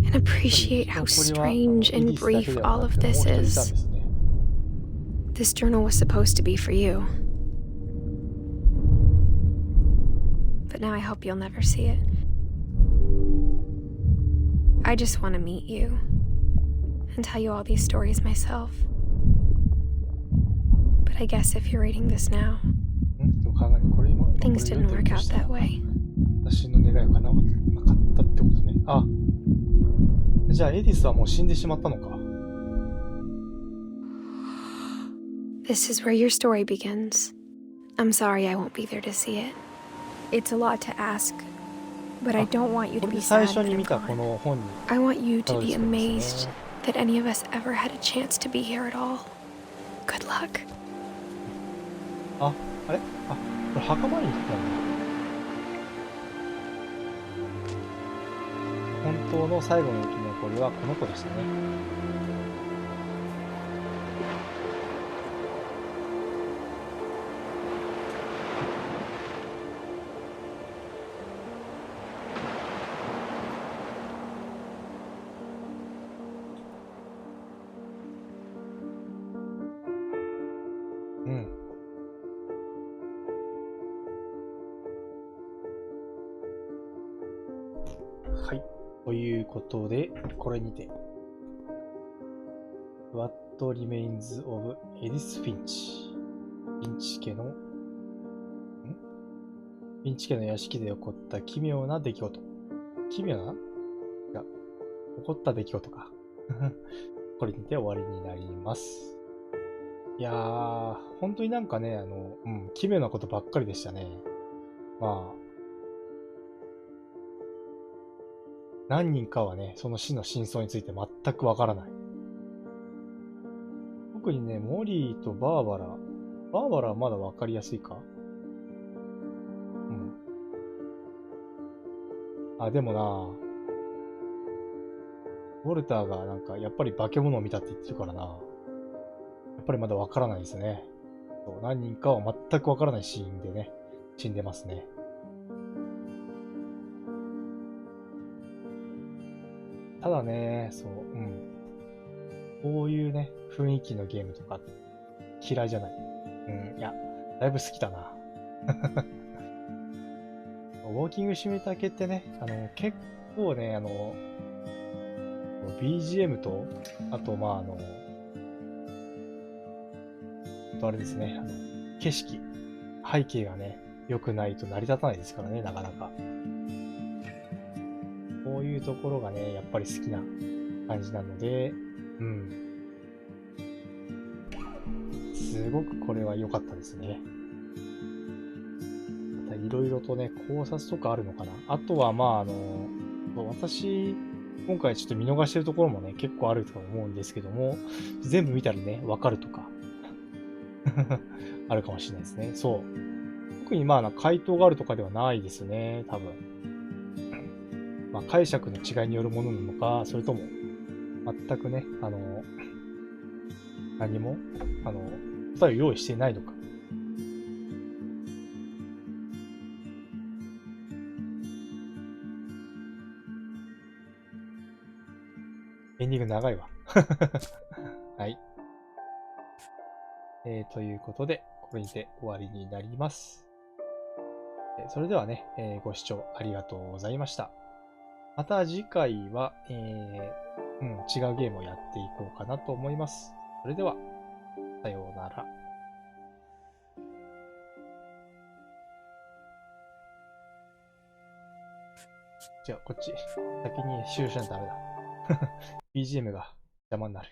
And appreciate how strange and brief all of this is. This journal was supposed to be for you. But now I hope you'll never see it. I just want to meet you and tell you all these stories myself. But I guess if you're reading this now, things didn't work out that way. 私の願いが叶わなかったってことね。あ、じゃあエディスはもう死んでしまったのか。This is where your story begins. I'm sorry I won't be there to see it. It's a lot to ask, but I don't want you to be sad that I'm gone. I want you to be amazed that any of us ever had a chance to be here at all. Good luck. あ、あれ？あ、これ墓場に行ったんだ。本当の最後の生き残りはこの子でしたね。うん。はい。ということで、これにて What Remains of Edith Finch。フィンチ家の、フィンチ家の屋敷で起こった奇妙な出来事。奇妙な？いや、起こった出来事か。これにて終わりになります。いやー、本当になんかね、奇妙なことばっかりでしたね。まあ、何人かはね、その死の真相について全くわからない。特にね、モリーとバーバラはまだわかりやすいか？でもな、ウォルターがなんか、やっぱり化け物を見たって言ってるからな。やっぱりまだわからないですね。何人かは全くわからないシーンでね、死んでますね。ただね、こういうね、雰囲気のゲームとか嫌いじゃない。いや、だいぶ好きだな。ウォーキングシミュレーター系ってね、結構ね、BGM と、あと、あれですね、景色、背景がね、良くないと成り立たないですからね、なかなか。こういうところがね、やっぱり好きな感じなので、すごくこれは良かったですね。またいろいろとね、考察とかあるのかな。あとは私、今回ちょっと見逃してるところもね、結構あると思うんですけども、全部見たらね、わかるとか、あるかもしれないですね。そう。特に回答があるとかではないですね、多分。解釈の違いによるものなのか、それとも、全くね、何も、答えを用意していないのか。エンディング長いわ。はい。ということで、これにて終わりになります。それではね、ご視聴ありがとうございました。また次回は、違うゲームをやっていこうかなと思います。それでは、さようなら。違う、こっち。先に終了しないとダメだ。BGM が邪魔になる。